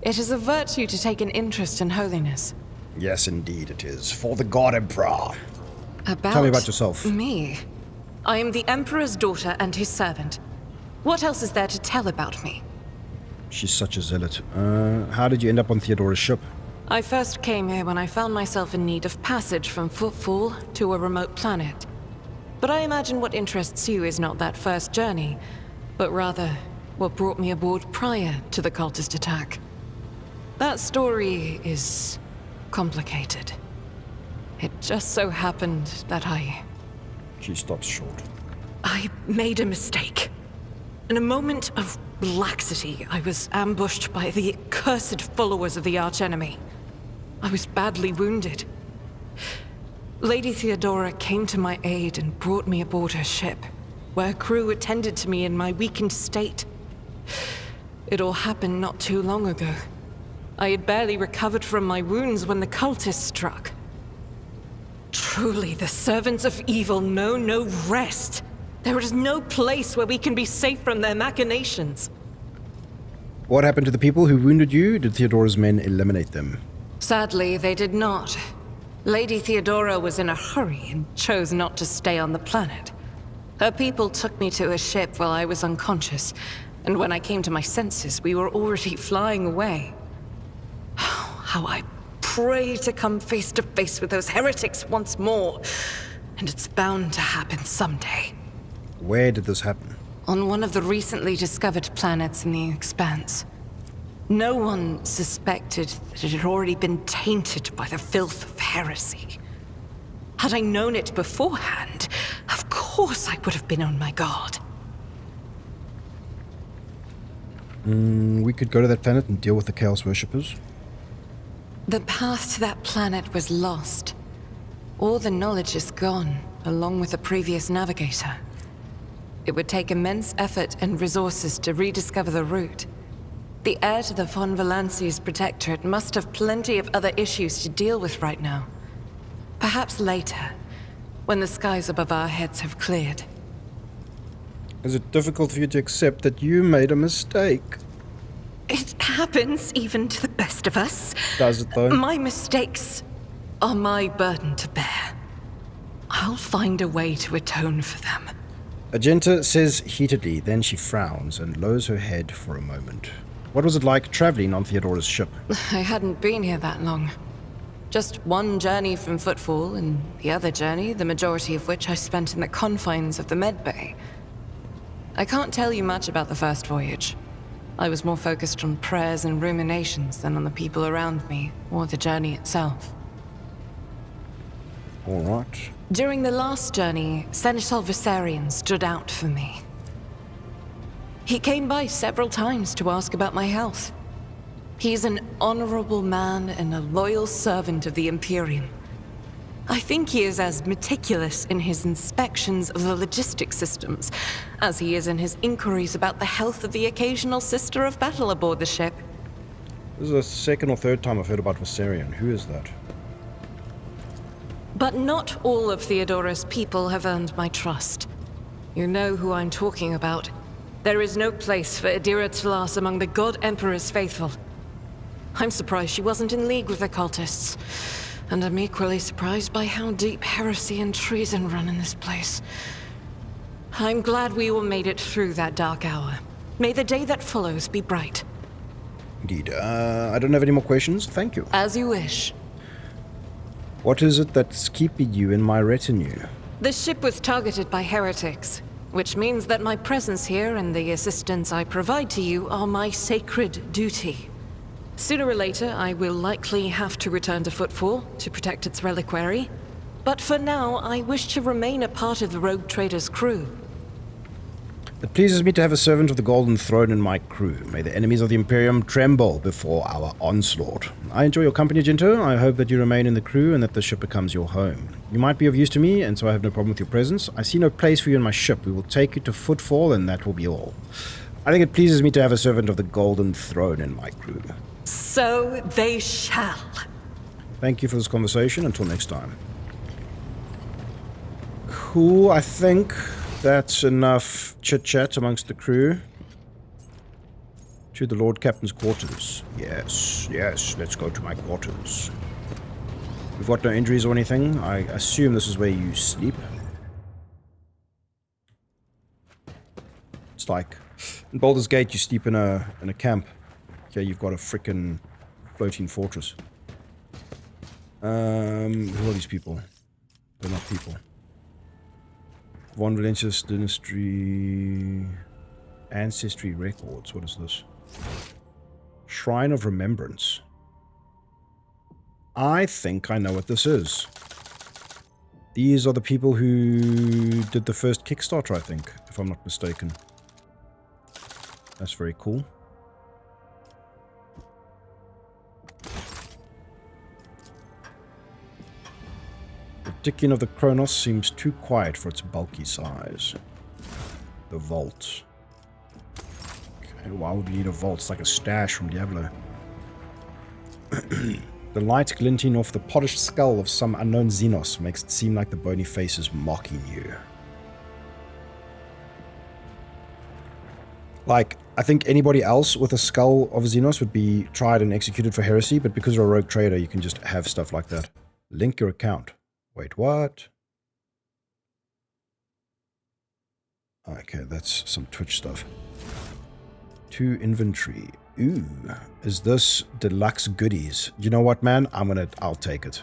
It is a virtue to take an interest in holiness. Yes, indeed it is. For the God Emperor. About Tell me about yourself. Me? I am the Emperor's daughter and his servant. What else is there to tell about me? She's such a zealot. How did you end up on Theodora's ship? I first came here when I found myself in need of passage from Footfall to a remote planet. But I imagine what interests you is not that first journey, but rather what brought me aboard prior to the cultist attack. That story is complicated. It just so happened that She stops short. I made a mistake. In a moment of laxity, I was ambushed by the accursed followers of the archenemy. I was badly wounded. Lady Theodora came to my aid and brought me aboard her ship, where crew attended to me in my weakened state. It all happened not too long ago. I had barely recovered from my wounds when the cultists struck. Truly, the servants of evil know no rest. There is no place where we can be safe from their machinations. What happened to the people who wounded you? Did Theodora's men eliminate them? Sadly, they did not. Lady Theodora was in a hurry and chose not to stay on the planet. Her people took me to a ship while I was unconscious, and when I came to my senses, we were already flying away. How I pray to come face to face with those heretics once more, and it's bound to happen someday. Where did this happen? On one of the recently discovered planets in the Expanse. No one suspected that it had already been tainted by the filth of heresy. Had I known it beforehand, of course I would have been on my guard. We could go to that planet and deal with the Chaos Worshippers. The path to that planet was lost. All the knowledge is gone, along with the previous navigator. It would take immense effort and resources to rediscover the route. The heir to the von Valanci's protectorate must have plenty of other issues to deal with right now. Perhaps later, when the skies above our heads have cleared. Is it difficult for you to accept that you made a mistake? It happens even to the best of us. Does it though? My mistakes are my burden to bear. I'll find a way to atone for them. Argenta says heatedly, then she frowns and lowers her head for a moment. What was it like traveling on Theodora's ship? I hadn't been here that long. Just one journey from Footfall, and the other journey, the majority of which I spent in the confines of the medbay. I can't tell you much about the first voyage. I was more focused on prayers and ruminations than on the people around me, or the journey itself. Alright. During the last journey, Seneschal Viserion stood out for me. He came by several times to ask about my health. He's an honorable man and a loyal servant of the Imperium. I think he is as meticulous in his inspections of the logistic systems as he is in his inquiries about the health of the occasional sister of battle aboard the ship. This is the second or third time I've heard about Viserion. Who is that? But not all of Theodora's people have earned my trust. You know who I'm talking about. There is no place for Idira Talas among the God Emperor's faithful. I'm surprised she wasn't in league with the cultists. And I'm equally surprised by how deep heresy and treason run in this place. I'm glad we all made it through that dark hour. May the day that follows be bright. Indeed. I don't have any more questions. Thank you. As you wish. What is it that's keeping you in my retinue? The ship was targeted by heretics, which means that my presence here and the assistance I provide to you are my sacred duty. Sooner or later, I will likely have to return to Footfall to protect its reliquary. But for now, I wish to remain a part of the Rogue Trader's crew. It pleases me to have a servant of the Golden Throne in my crew. May the enemies of the Imperium tremble before our onslaught. I enjoy your company, Argenta. I hope that you remain in the crew and that the ship becomes your home. You might be of use to me, and so I have no problem with your presence. I see no place for you in my ship. We will take you to Footfall, and that will be all. I think it pleases me to have a servant of the Golden Throne in my crew. So they shall. Thank you for this conversation. Until next time. Cool, I think that's enough chit-chat amongst the crew. To the Lord Captain's quarters. Yes, let's go to my quarters. We've got no injuries or anything. I assume this is where you sleep. It's like in Baldur's Gate you sleep in a camp. Okay, you've got a frickin' floating fortress. Who are these people? They're not people. Von Valentius Dynasty... Ancestry Records. What is this? Shrine of Remembrance. I think I know what this is. These are the people who did the first Kickstarter, I think, if I'm not mistaken. That's very cool. The ticking of the Kronos seems too quiet for its bulky size. The vault. Okay, why would we need a vault? It's like a stash from Diablo. The light glinting off the polished skull of some unknown Xenos makes it seem like the bony face is mocking you. Like, I think anybody else with a skull of Xenos would be tried and executed for heresy, but because you're a rogue trader, you can just have stuff like that. Link your account. Wait, what? Okay, that's some Twitch stuff. To inventory. Ooh, is this deluxe goodies? You know what, man? I'll take it.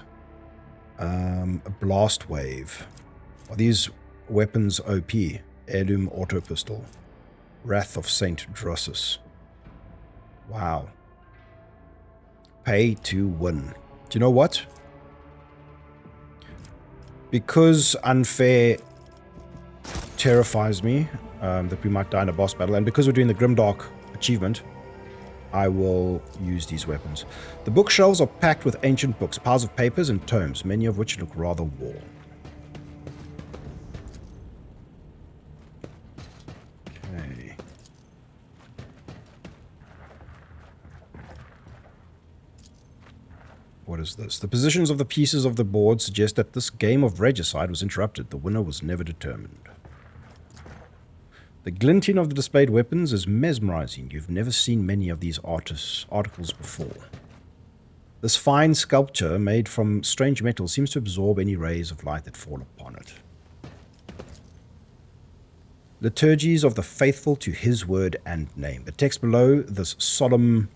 A blast wave. Are these weapons OP? Heirloom auto pistol. Wrath of Saint Drossus. Wow. Pay to win. Do you know what? Because unfair terrifies me, that we might die in a boss battle, and because we're doing the Grimdark achievement, I will use these weapons. The bookshelves are packed with ancient books, piles of papers and tomes, many of which look rather worn. Okay. What is this? The positions of the pieces of the board suggest that this game of regicide was interrupted. The winner was never determined. The glinting of the displayed weapons is mesmerizing. You've never seen many of these articles before. This fine sculpture, made from strange metal, seems to absorb any rays of light that fall upon it. Liturgies of the faithful to his word and name. The text below this solemn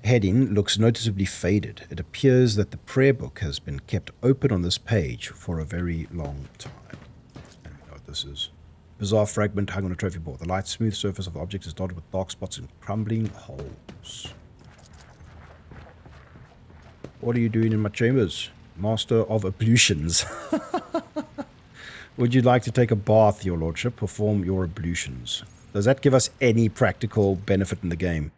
heading looks noticeably faded. It appears that the prayer book has been kept open on this page for a very long time. This is bizarre fragment hung on a trophy board. The light, smooth surface of the object is dotted with dark spots and crumbling holes. What are you doing in my chambers? Master of ablutions. Would you like to take a bath, your lordship? Perform your ablutions. Does that give us any practical benefit in the game?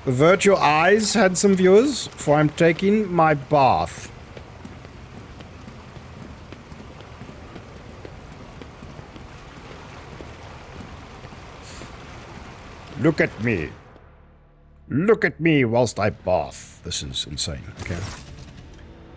Avert your eyes, handsome viewers, for I'm taking my bath. Look at me. Look at me whilst I bath. This is insane. Okay.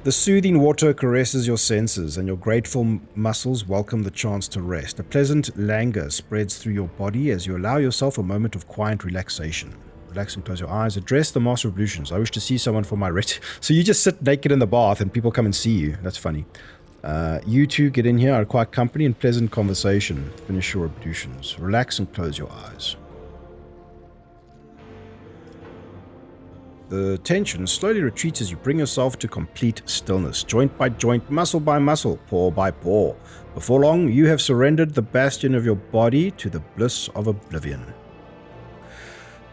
The soothing water caresses your senses, and your grateful muscles welcome the chance to rest. A pleasant languor spreads through your body as you allow yourself a moment of quiet relaxation. Relax and close your eyes. Address the Master of Ablutions. I wish to see someone for my So you just sit naked in the bath and people come and see you. That's funny. You two get in here, are quiet company and pleasant conversation. Finish your ablutions. Relax and close your eyes. The tension slowly retreats as you bring yourself to complete stillness, joint by joint, muscle by muscle, pore by pore. Before long, you have surrendered the bastion of your body to the bliss of oblivion.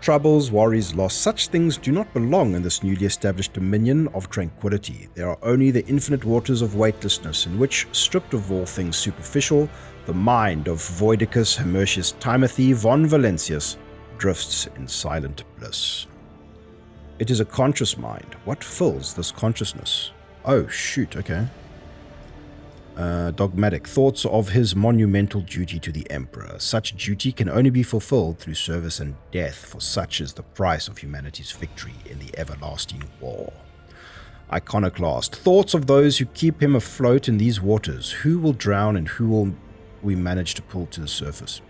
Troubles, worries, loss, such things do not belong in this newly established dominion of tranquility. There are only the infinite waters of weightlessness, in which, stripped of all things superficial, the mind of Voidicus Hermertius Timothy von Valentius drifts in silent bliss. It is a conscious mind. What fills this consciousness? Oh, shoot, okay. Dogmatic. Thoughts of his monumental duty to the Emperor. Such duty can only be fulfilled through service and death, for such is the price of humanity's victory in the everlasting war. Iconoclast. Thoughts of those who keep him afloat in these waters. Who will drown and who will we manage to pull to the surface?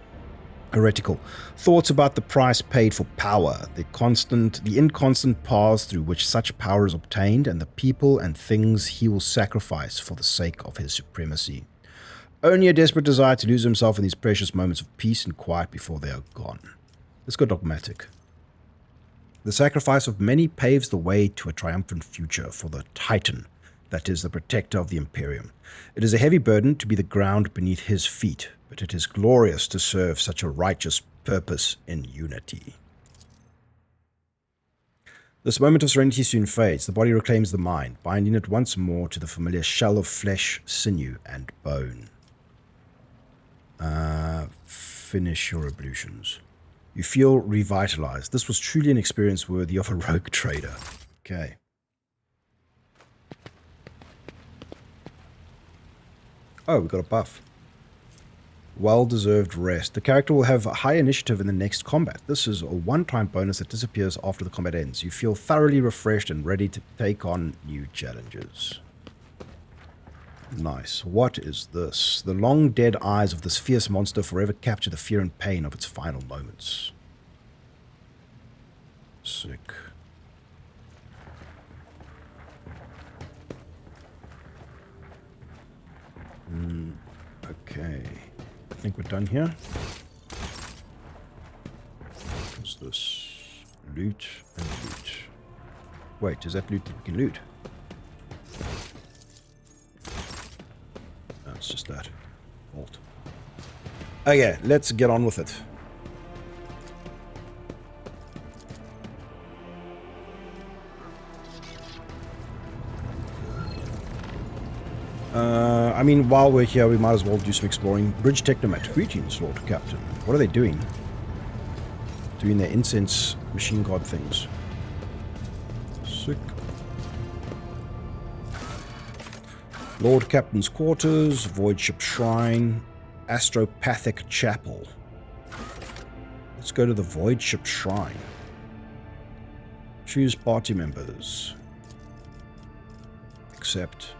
Heretical. Thoughts about the price paid for power, the inconstant paths through which such power is obtained, and the people and things he will sacrifice for the sake of his supremacy. Only a desperate desire to lose himself in these precious moments of peace and quiet before they are gone. Let's go dogmatic. The sacrifice of many paves the way to a triumphant future for the Titan, that is the protector of the Imperium. It is a heavy burden to be the ground beneath his feet, but it is glorious to serve such a righteous purpose in unity. This moment of serenity soon fades. The body reclaims the mind, binding it once more to the familiar shell of flesh, sinew, and bone. Finish your ablutions. You feel revitalized. This was truly an experience worthy of a rogue trader. Okay. Oh, we got a buff. Well-deserved rest. The character will have high initiative in the next combat. This is a one-time bonus that disappears after the combat ends. You feel thoroughly refreshed and ready to take on new challenges. Nice. What is this? The long dead eyes of this fierce monster forever capture the fear and pain of its final moments. Sick. Okay. I think we're done here. What's this? Loot and loot. Wait, is that loot that we can loot? No, it's just that. Vault. Okay, let's get on with it. I mean, while we're here, we might as well do some exploring. Bridge Technomat. Greetings, Lord Captain. What are they doing? Doing their incense machine god things. Sick. Lord Captain's quarters, Voidship Shrine, Astropathic Chapel. Let's go to the Voidship Shrine. Choose party members. Accept.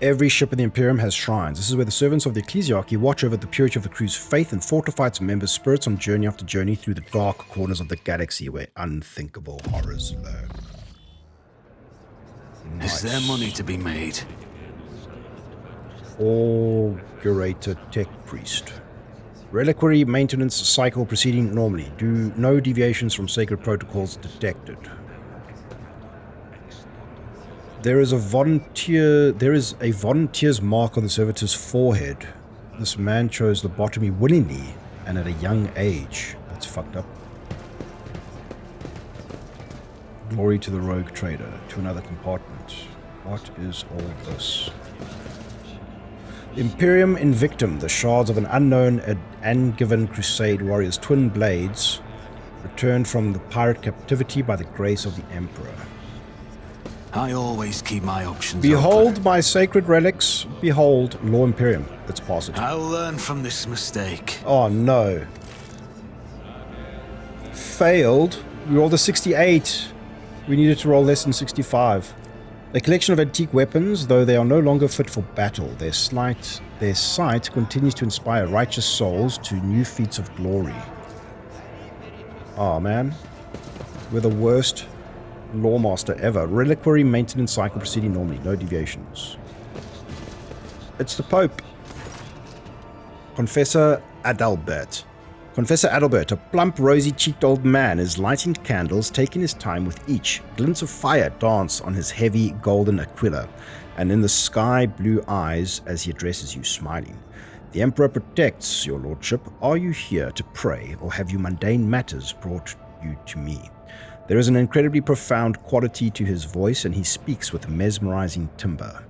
Every ship in the Imperium has shrines. This is where the servants of the Ecclesiarchy watch over the purity of the crew's faith and fortify its members' spirits on journey after journey through the dark corners of the galaxy where unthinkable horrors lurk. Nice. Is there money to be made? Augurator Tech Priest. Reliquary maintenance cycle proceeding normally. Do no deviations from sacred protocols detected. There is a volunteer's mark on the servitor's forehead. This man chose lobotomy willingly and at a young age. That's fucked up. Glory to the rogue trader. To another compartment. What is all this? Imperium Invictum. The shards of an unknown Angivan crusade warrior's twin blades returned from the pirate captivity by the grace of the Emperor. I always keep my options Behold open. my sacred relics. Behold, Law Imperium. Let's pass it. I'll learn from this mistake. Oh no. Failed. We rolled a 68. We needed to roll less than 65. A collection of antique weapons, though they are no longer fit for battle. Their sight continues to inspire righteous souls to new feats of glory. Oh man. We're the worst Lawmaster ever. Reliquary maintenance cycle proceeding normally. No deviations. It's the Pope. Confessor Adalbert. Confessor Adalbert, a plump, rosy-cheeked old man, is lighting candles, taking his time with each. Glints of fire dance on his heavy golden aquila, and in the sky-blue eyes as he addresses you, smiling. The Emperor protects, your lordship. Are you here to pray, or have you mundane matters brought you to me? There is an incredibly profound quality to his voice, and he speaks with mesmerizing timbre.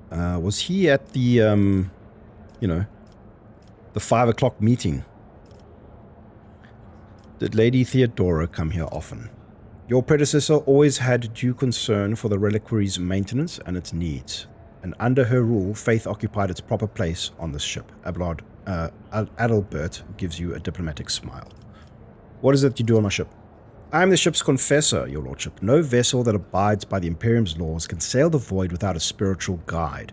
Was he at the, the 5 o'clock meeting? Did Lady Theodora come here often? Your predecessor always had due concern for the reliquary's maintenance and its needs, and under her rule, faith occupied its proper place on this ship. Abelard, Adalbert gives you a diplomatic smile. What is it you do on my ship? I am the ship's confessor, your lordship. No vessel that abides by the Imperium's laws can sail the void without a spiritual guide.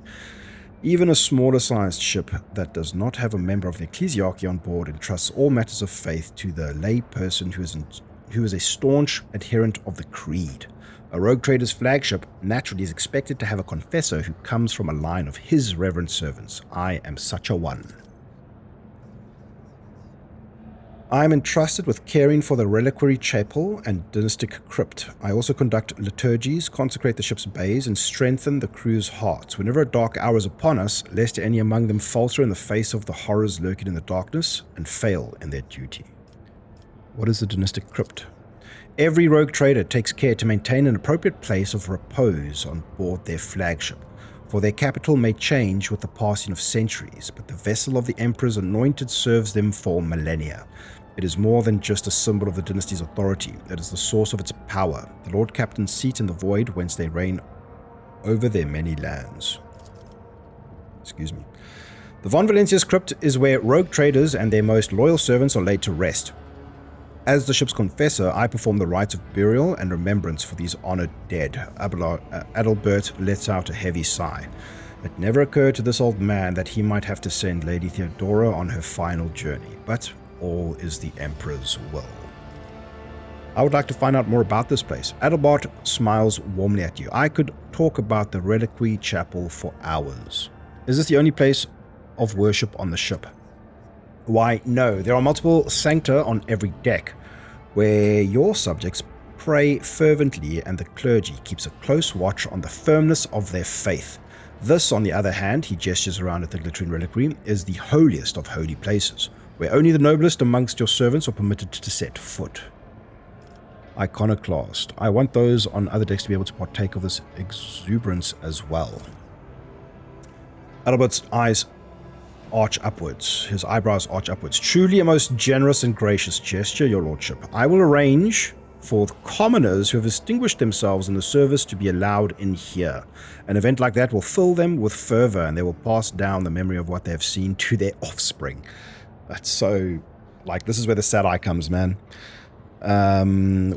Even a smaller-sized ship that does not have a member of the Ecclesiarchy on board entrusts all matters of faith to the lay person who is a staunch adherent of the creed. A rogue trader's flagship naturally is expected to have a confessor who comes from a line of his reverend servants. I am such a one. I am entrusted with caring for the reliquary chapel and dynastic crypt. I also conduct liturgies, consecrate the ship's bays, and strengthen the crew's hearts. Whenever a dark hour is upon us, lest any among them falter in the face of the horrors lurking in the darkness and fail in their duty. What is the dynastic crypt? Every rogue trader takes care to maintain an appropriate place of repose on board their flagship, for their capital may change with the passing of centuries, but the vessel of the Emperor's anointed serves them for millennia. It is more than just a symbol of the dynasty's authority. It is the source of its power, the Lord Captain's seat in the void whence they reign over their many lands. Excuse me. The Von Valencia's crypt is where rogue traders and their most loyal servants are laid to rest. As the ship's confessor, I perform the rites of burial and remembrance for these honored dead. Adalbert lets out a heavy sigh. It never occurred to this old man that he might have to send Lady Theodora on her final journey, but all is the Emperor's will. I would like to find out more about this place. Adalbert smiles warmly at you. I could talk about the Reliquary Chapel for hours. Is this the only place of worship on the ship? Why, no. There are multiple sancta on every deck, where your subjects pray fervently and the clergy keeps a close watch on the firmness of their faith. This, on the other hand, he gestures around at the glittering reliquary, is the holiest of holy places, where only the noblest amongst your servants are permitted to set foot. Iconoclast. I want those on other decks to be able to partake of this exuberance as well. Adalbert's eyes arch upwards. His eyebrows arch upwards. Truly a most generous and gracious gesture, your lordship. I will arrange for the commoners who have distinguished themselves in the service to be allowed in here. An event like that will fill them with fervor, and they will pass down the memory of what they have seen to their offspring. That's so... like, this is where the sad eye comes, man.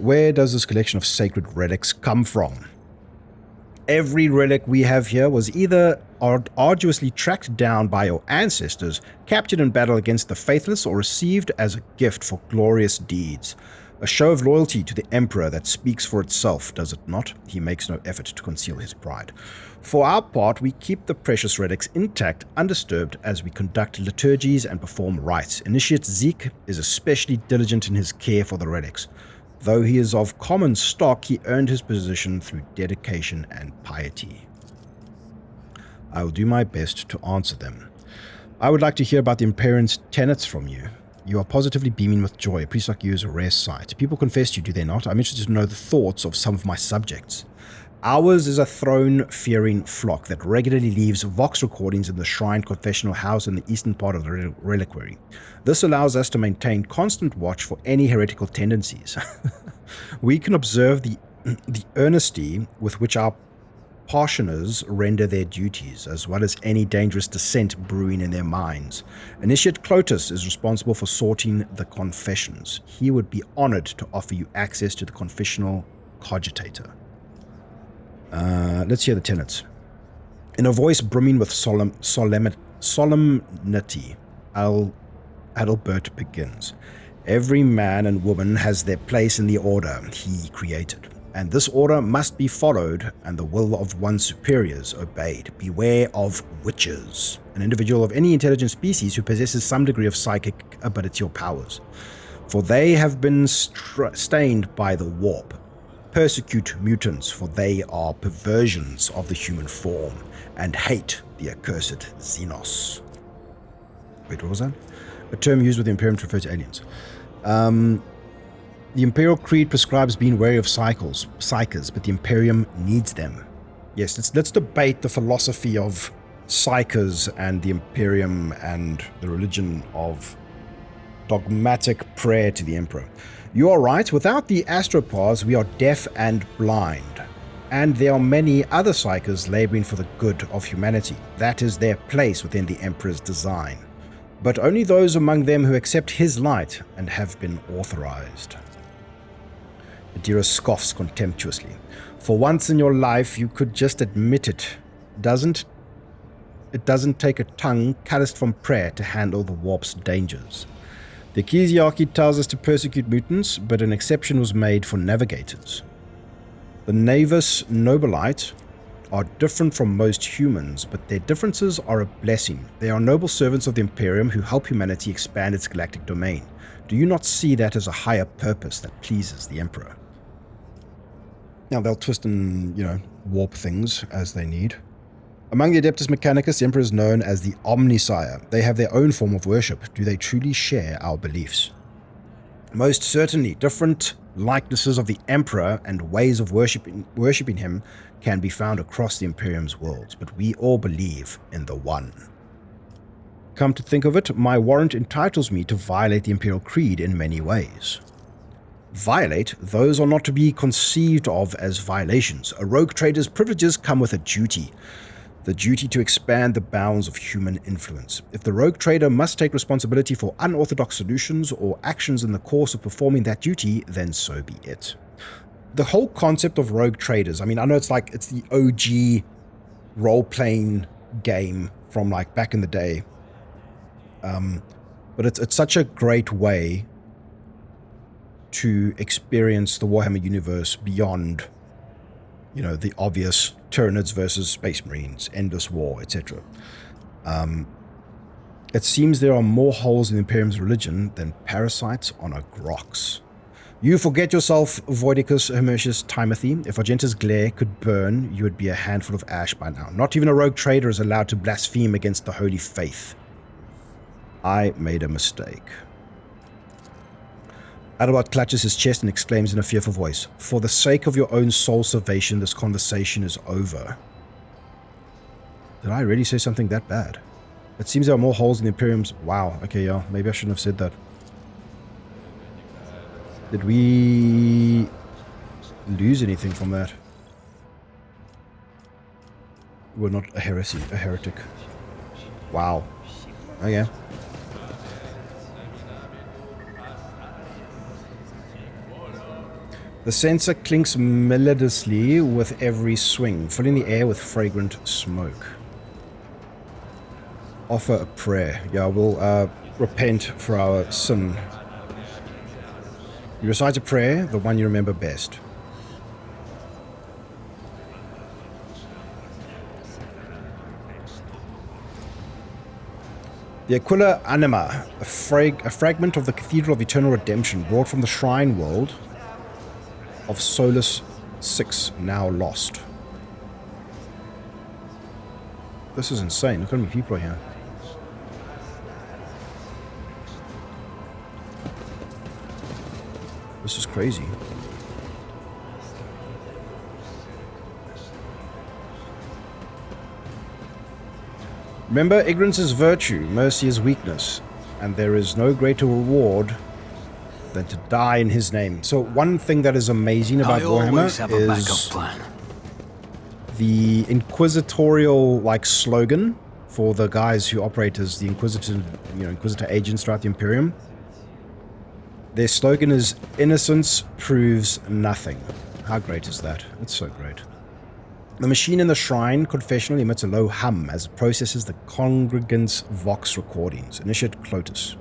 Where does this collection of sacred relics come from? Every relic we have here was either arduously tracked down by your ancestors, captured in battle against the faithless, or received as a gift for glorious deeds. A show of loyalty to the Emperor that speaks for itself, does it not? He makes no effort to conceal his pride. For our part, we keep the precious relics intact, undisturbed, as we conduct liturgies and perform rites. Initiate Zeke is especially diligent in his care for the relics. Though he is of common stock, he earned his position through dedication and piety. I will do my best to answer them. I would like to hear about the Imperium's tenets from you. You are positively beaming with joy. A priest like you is a rare sight. People confess to you, do they not? I'm interested to know the thoughts of some of my subjects. Ours is a throne-fearing flock that regularly leaves vox recordings in the shrined confessional house in the eastern part of the reliquary. This allows us to maintain constant watch for any heretical tendencies. We can observe the earnesty with which our parishioners render their duties, as well as any dangerous dissent brewing in their minds. Initiate Clotus is responsible for sorting the confessions. He would be honored to offer you access to the confessional cogitator. Let's hear the tenets. In a voice brimming with solemnity, Adalbert begins. Every man and woman has their place in the order he created, and this order must be followed and the will of one's superiors obeyed. Beware of witches, an individual of any intelligent species who possesses some degree of psychic ability or powers, for they have been stained by the warp. Persecute mutants, for they are perversions of the human form, and hate the accursed Xenos. Wait, what was that? A term used with the Imperium to refer to aliens. The Imperial Creed prescribes being wary of psychers, but the Imperium needs them. Yes, let's debate the philosophy of psychers and the Imperium and the religion of dogmatic prayer to the Emperor. You are right, without the astropars we are deaf and blind, and there are many other psychers laboring for the good of humanity. That is their place within the Emperor's design, but only those among them who accept his light and have been authorized. Idira scoffs contemptuously. For once in your life you could just admit it. It doesn't take a tongue calloused from prayer to handle the warp's dangers. The ecclesiarchy tells us to persecute mutants, but an exception was made for navigators. The Navis Nobilite are different from most humans, but their differences are a blessing. They are noble servants of the Imperium who help humanity expand its galactic domain. Do you not see that as a higher purpose that pleases the Emperor? Now, they'll twist and, warp things as they need. Among the Adeptus Mechanicus, the Emperor is known as the Omnisire. They have their own form of worship. Do they truly share our beliefs? Most certainly, different likenesses of the Emperor and ways of worshipping him can be found across the Imperium's worlds, but we all believe in the one. Come to think of it, my warrant entitles me to violate the Imperial Creed in many ways. Violate, those are not to be conceived of as violations. A rogue trader's privileges come with a duty. The duty to expand the bounds of human influence. If the rogue trader must take responsibility for unorthodox solutions or actions in the course of performing that duty, then so be it. The whole concept of rogue traders, I mean, I know it's the OG role-playing game from like back in the day. But it's such a great way to experience the Warhammer universe beyond, you know, the obvious Tyranids versus Space Marines, Endless War, etc. It seems there are more holes in the Imperium's religion than parasites on a grox. You forget yourself, Voidicus, Hermetius, Timothy. If Argenta's glare could burn, you would be a handful of ash by now. Not even a rogue trader is allowed to blaspheme against the holy faith. I made a mistake. Abelard clutches his chest and exclaims in a fearful voice, "For the sake of your own soul salvation, this conversation is over." Did I really say something that bad? It seems there are more holes in the Imperium's... Wow, okay, yeah, maybe I shouldn't have said that. Did we lose anything from that? We're not a heretic. Wow. Okay. The censer clinks melodiously with every swing, filling the air with fragrant smoke. Offer a prayer. Yeah, we'll repent for our sin. You recite a prayer, the one you remember best. The Aquila Anima, a fragment of the Cathedral of Eternal Redemption brought from the Shrine World of Solus 6, now lost. This is insane. Look how many people are here. This is crazy. Remember, ignorance is virtue, mercy is weakness, and there is no greater reward than to die in his name. So one thing that is amazing about Warhammer is the inquisitorial like slogan for the guys who operate as the Inquisitor agents throughout the Imperium. Their slogan is "Innocence proves nothing." How great is that? It's so great. The machine in the shrine confessional emits a low hum as it processes the congregants' vox recordings. Initiate Clotus.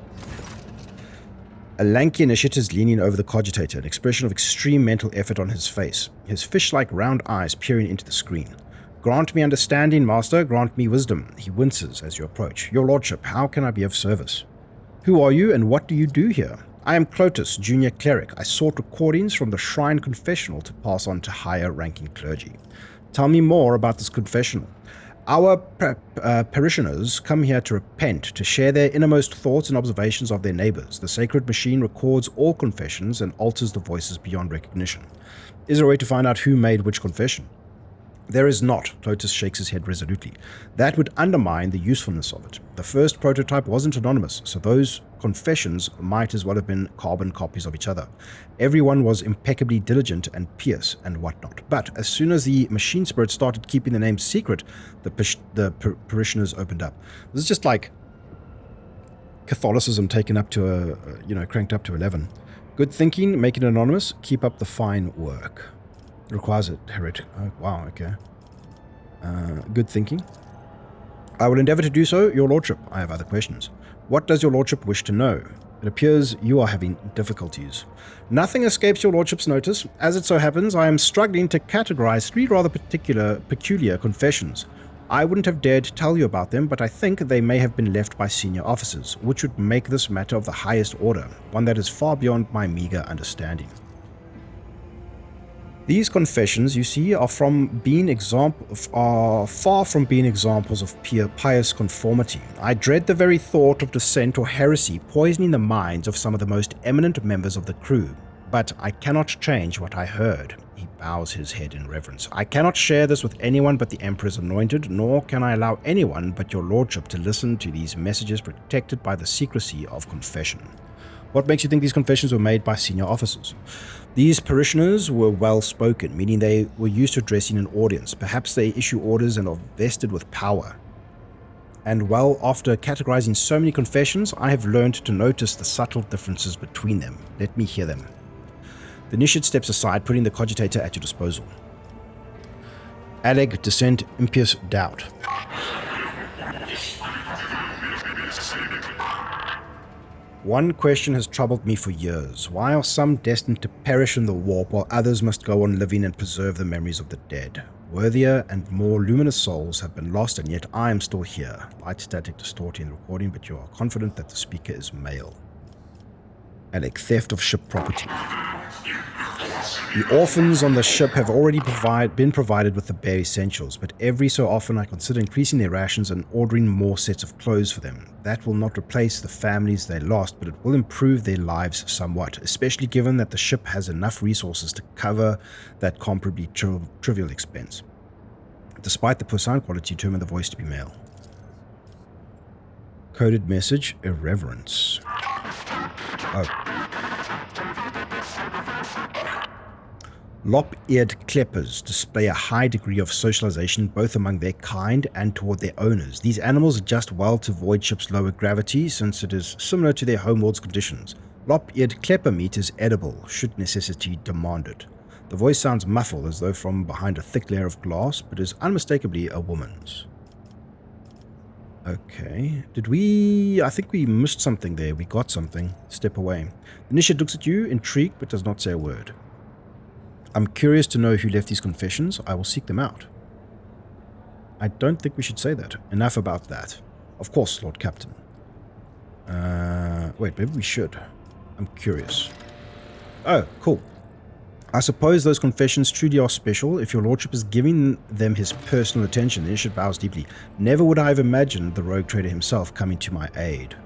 A lanky initiate is leaning over the cogitator, an expression of extreme mental effort on his face, his fish-like round eyes peering into the screen. "Grant me understanding, master, grant me wisdom." He winces as you approach. "Your lordship, how can I be of service?" "Who are you and what do you do here?" "I am Clotus, junior cleric. I sought recordings from the shrine confessional to pass on to higher-ranking clergy." "Tell me more about this confessional." "Our parishioners come here to repent, to share their innermost thoughts and observations of their neighbors. The sacred machine records all confessions and alters the voices beyond recognition." "Is there a way to find out who made which confession?" "There is not." Clotus shakes his head resolutely. "That would undermine the usefulness of it. The first prototype wasn't anonymous, so those confessions might as well have been carbon copies of each other. Everyone was impeccably diligent and pious and whatnot. But as soon as the machine spirit started keeping the names secret, the parishioners opened up." This is just like Catholicism taken up to cranked up to 11. "Good thinking, make it anonymous, keep up the fine work." Requires a heretic. Oh, wow, okay. Good thinking. "I will endeavor to do so, your lordship. I have other questions." "What does your lordship wish to know?" "It appears you are having difficulties." "Nothing escapes your lordship's notice. As it so happens, I am struggling to categorize 3 rather peculiar confessions. I wouldn't have dared tell you about them, but I think they may have been left by senior officers, which would make this matter of the highest order, one that is far beyond my meager understanding." "These confessions, you see, are far from being examples of pious conformity. I dread the very thought of dissent or heresy poisoning the minds of some of the most eminent members of the crew. But I cannot change what I heard." He bows his head in reverence. "I cannot share this with anyone but the Emperor's anointed, nor can I allow anyone but your lordship to listen to these messages protected by the secrecy of confession." What makes you think these confessions were made by senior officers? These parishioners were well-spoken, meaning they were used to addressing an audience. Perhaps they issue orders and are vested with power. And well, after categorizing so many confessions, I have learned to notice the subtle differences between them. Let me hear them. The initiate steps aside, putting the cogitator at your disposal. Alleg, Dissent, Impious Doubt. One question has troubled me for years. Why are some destined to perish in the warp while others must go on living and preserve the memories of the dead? Worthier and more luminous souls have been lost, and yet I am still here. Light static distorting the recording, but you are confident that the speaker is male. Alec, theft of ship property. The orphans on the ship have already been provided with the bare essentials, but every so often I consider increasing their rations and ordering more sets of clothes for them. That will not replace the families they lost, but it will improve their lives somewhat, especially given that the ship has enough resources to cover that comparably trivial expense. Despite the poor sound quality, determine the voice to be male. Coded message, irreverence. Oh. Lop-eared kleppers display a high degree of socialization both among their kind and toward their owners. These animals adjust well to Voidship's lower gravity since it is similar to their homeworld's conditions. Lop-eared klepper meat is edible, should necessity demand it. The voice sounds muffled as though from behind a thick layer of glass, but is unmistakably a woman's. Okay, I think we missed something there. We got something. Step away. The initiate looks at you, intrigued, but does not say a word. I'm curious to know who left these confessions. I will seek them out. I don't think we should say that. Enough about that. Of course, Lord Captain. Wait, maybe we should. I'm curious. Oh, cool. I suppose those confessions truly are special. If your lordship is giving them his personal attention, the initiate bows deeply. Never would I have imagined the rogue trader himself coming to my aid.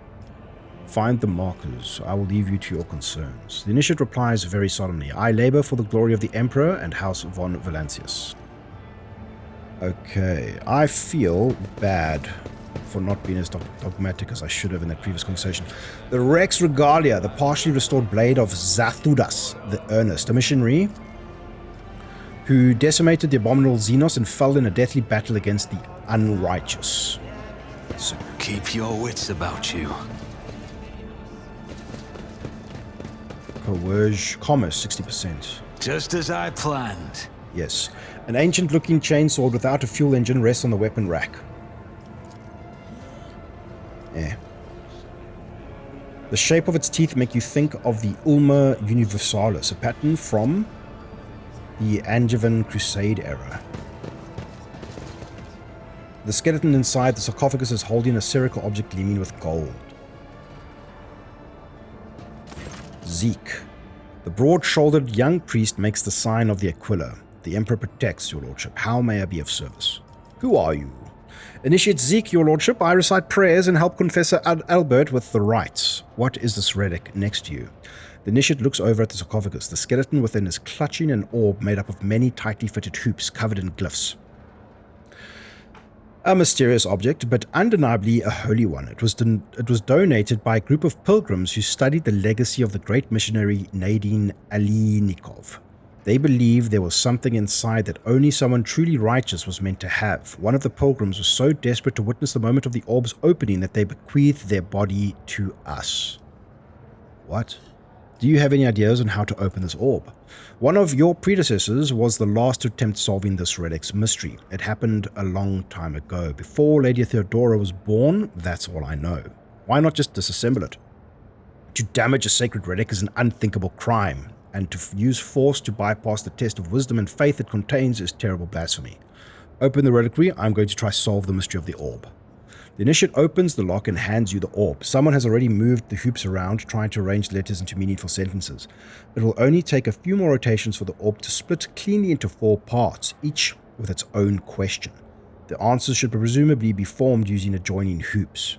Find the markers. I will leave you to your concerns. The initiate replies very solemnly. I labor for the glory of the Emperor and House von Valancius. Okay, I feel bad for not being as dogmatic as I should have in that previous conversation. The Rex Regalia, the partially restored blade of Zathudas the Earnest, a missionary who decimated the abominable Xenos and fell in a deathly battle against the unrighteous. So, keep your wits about you. Commerce, 60%. Just as I planned. Yes. An ancient-looking chainsword without a fuel engine rests on the weapon rack. The shape of its teeth make you think of the Ulma Universalis, a pattern from the Angevin Crusade era. The skeleton inside the sarcophagus is holding a spherical object gleaming with gold. Zeke. The broad-shouldered young priest makes the sign of the Aquila. The Emperor protects, your lordship. How may I be of service? Who are you? Initiate Zeke, your lordship. I recite prayers and help Confessor Albert with the rites. What is this relic next to you? The initiate looks over at the sarcophagus. The skeleton within is clutching an orb made up of many tightly fitted hoops covered in glyphs. A mysterious object, but undeniably a holy one. It was donated by a group of pilgrims who studied the legacy of the great missionary Nadine Alinikov. They believed there was something inside that only someone truly righteous was meant to have. One of the pilgrims was so desperate to witness the moment of the orb's opening that they bequeathed their body to us. What? Do you have any ideas on how to open this orb? One of your predecessors was the last to attempt solving this relic's mystery. It happened a long time ago. Before Lady Theodora was born, that's all I know. Why not just disassemble it? To damage a sacred relic is an unthinkable crime, and to use force to bypass the test of wisdom and faith it contains is terrible blasphemy. Open the reliquary. I'm going to try solve the mystery of the orb. The initiate opens the lock and hands you the orb. Someone has already moved the hoops around, trying to arrange letters into meaningful sentences. It will only take a few more rotations for the orb to split cleanly into 4 parts, each with its own question. The answers should presumably be formed using adjoining hoops.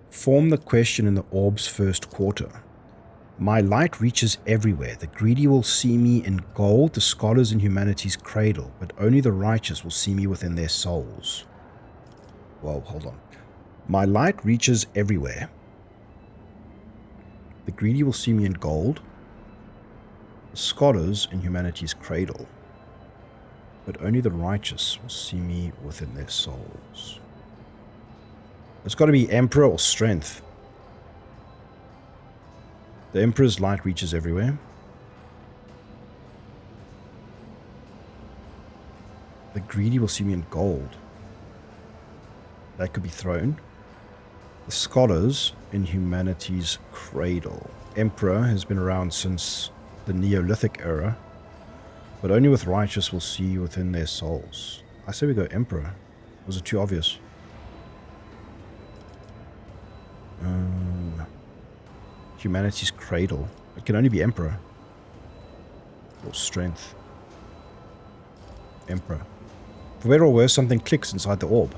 Form the question in the orb's first quarter. My light reaches everywhere. The greedy will see me in gold, the scholars in humanity's cradle, but only the righteous will see me within their souls. Well, hold on. My light reaches everywhere. The greedy will see me in gold. The scholars in humanity's cradle. But only the righteous will see me within their souls. It's got to be Emperor or Strength. The Emperor's light reaches everywhere. The greedy will see me in gold. That could be Throne. The scholars in humanity's cradle. Emperor has been around since the Neolithic era, but only with righteous will see within their souls. I say we go Emperor. Was it too obvious? Humanity's cradle. It can only be Emperor. Or Strength. Emperor. For better or worse, something clicks inside the orb.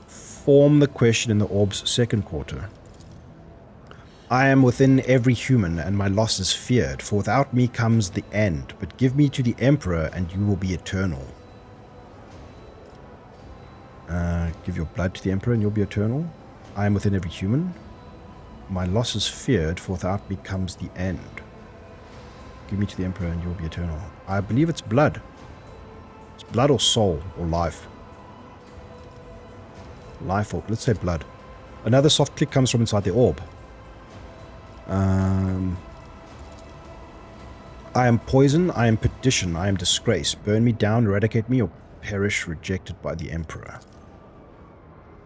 Form the question in the orb's second quarter. I am within every human, and my loss is feared, for without me comes the end. But give me to the Emperor, and you will be eternal. Give your blood to the Emperor, and you'll be eternal. I am within every human. My loss is feared, for without me comes the end. Give me to the Emperor, and you will be eternal. I believe it's blood. It's blood or soul or life. Life or, let's say blood. Another soft click comes from inside the orb. I am poison, I am perdition, I am disgrace. Burn me down, eradicate me, or perish rejected by the Emperor.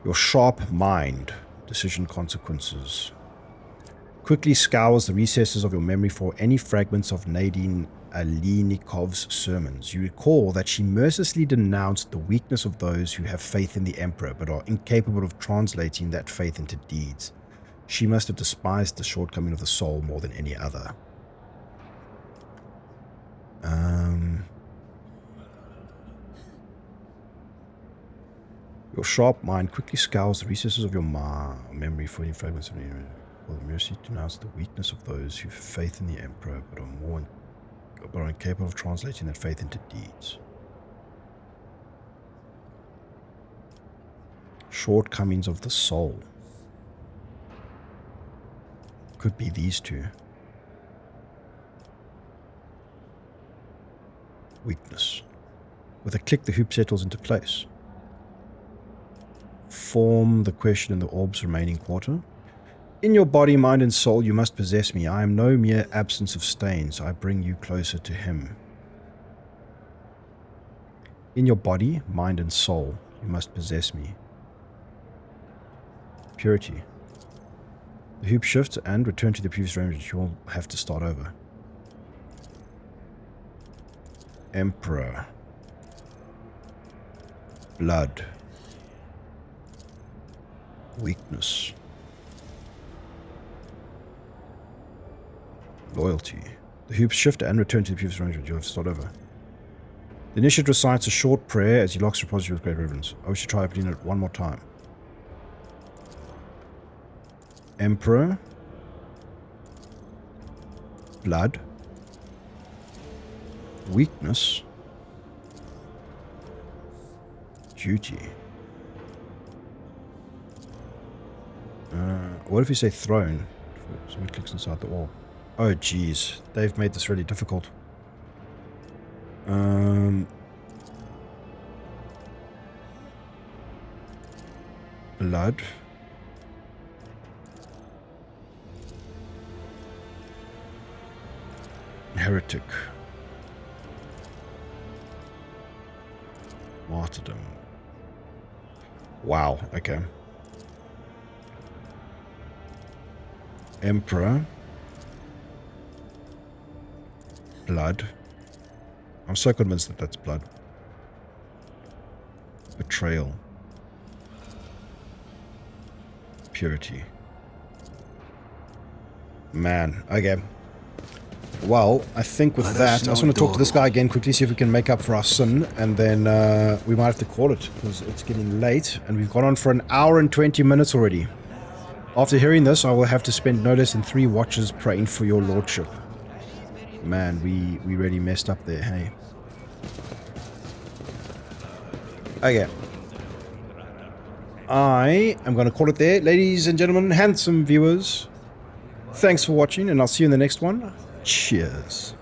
Your sharp mind, decision consequences. Quickly scours the recesses of your memory for any fragments of Nadine Alinikov's sermons. You recall that she mercilessly denounced the weakness of those who have faith in the Emperor but are incapable of translating that faith into deeds. She must have despised the shortcoming of the soul more than any other. Your sharp mind quickly scours the recesses of your memory for any fragments of the mercy to denounce the weakness of those who have faith in the Emperor but are incapable of translating that faith into deeds. Shortcomings of the soul. Could be these two. Weakness. With a click, the hoop settles into place. Form the question in the orb's remaining quarter. In your body, mind, and soul, you must possess me. I am no mere absence of stains. I bring you closer to him. In your body, mind, and soul, you must possess me. Purity. The hoop shifts and return to the previous range. You will have to start over. Emperor. Blood. Weakness. Loyalty. The hoops shift and return to the previous arrangement. You'll have to start over. The initiate recites a short prayer as he locks the repository with great reverence. I wish to try opening it one more time. Emperor. Blood. Weakness. Duty. What if you say throne? Someone clicks inside the wall. Oh jeez, they've made this really difficult. Blood. Heretic. Martyrdom. Wow, okay. Emperor. Blood. I'm so convinced that that's blood. Betrayal. Purity. Man, okay. Well, I think with that, I just want to talk to this guy again quickly, see if we can make up for our sin, and then we might have to call it, because it's getting late, and we've gone on for an hour and 20 minutes already. After hearing this, I will have to spend no less than 3 watches praying for your lordship. Man, we really messed up there, hey? Okay. I am going to call it there. Ladies and gentlemen, handsome viewers, Thanks for watching, and I'll see you in the next one. Cheers.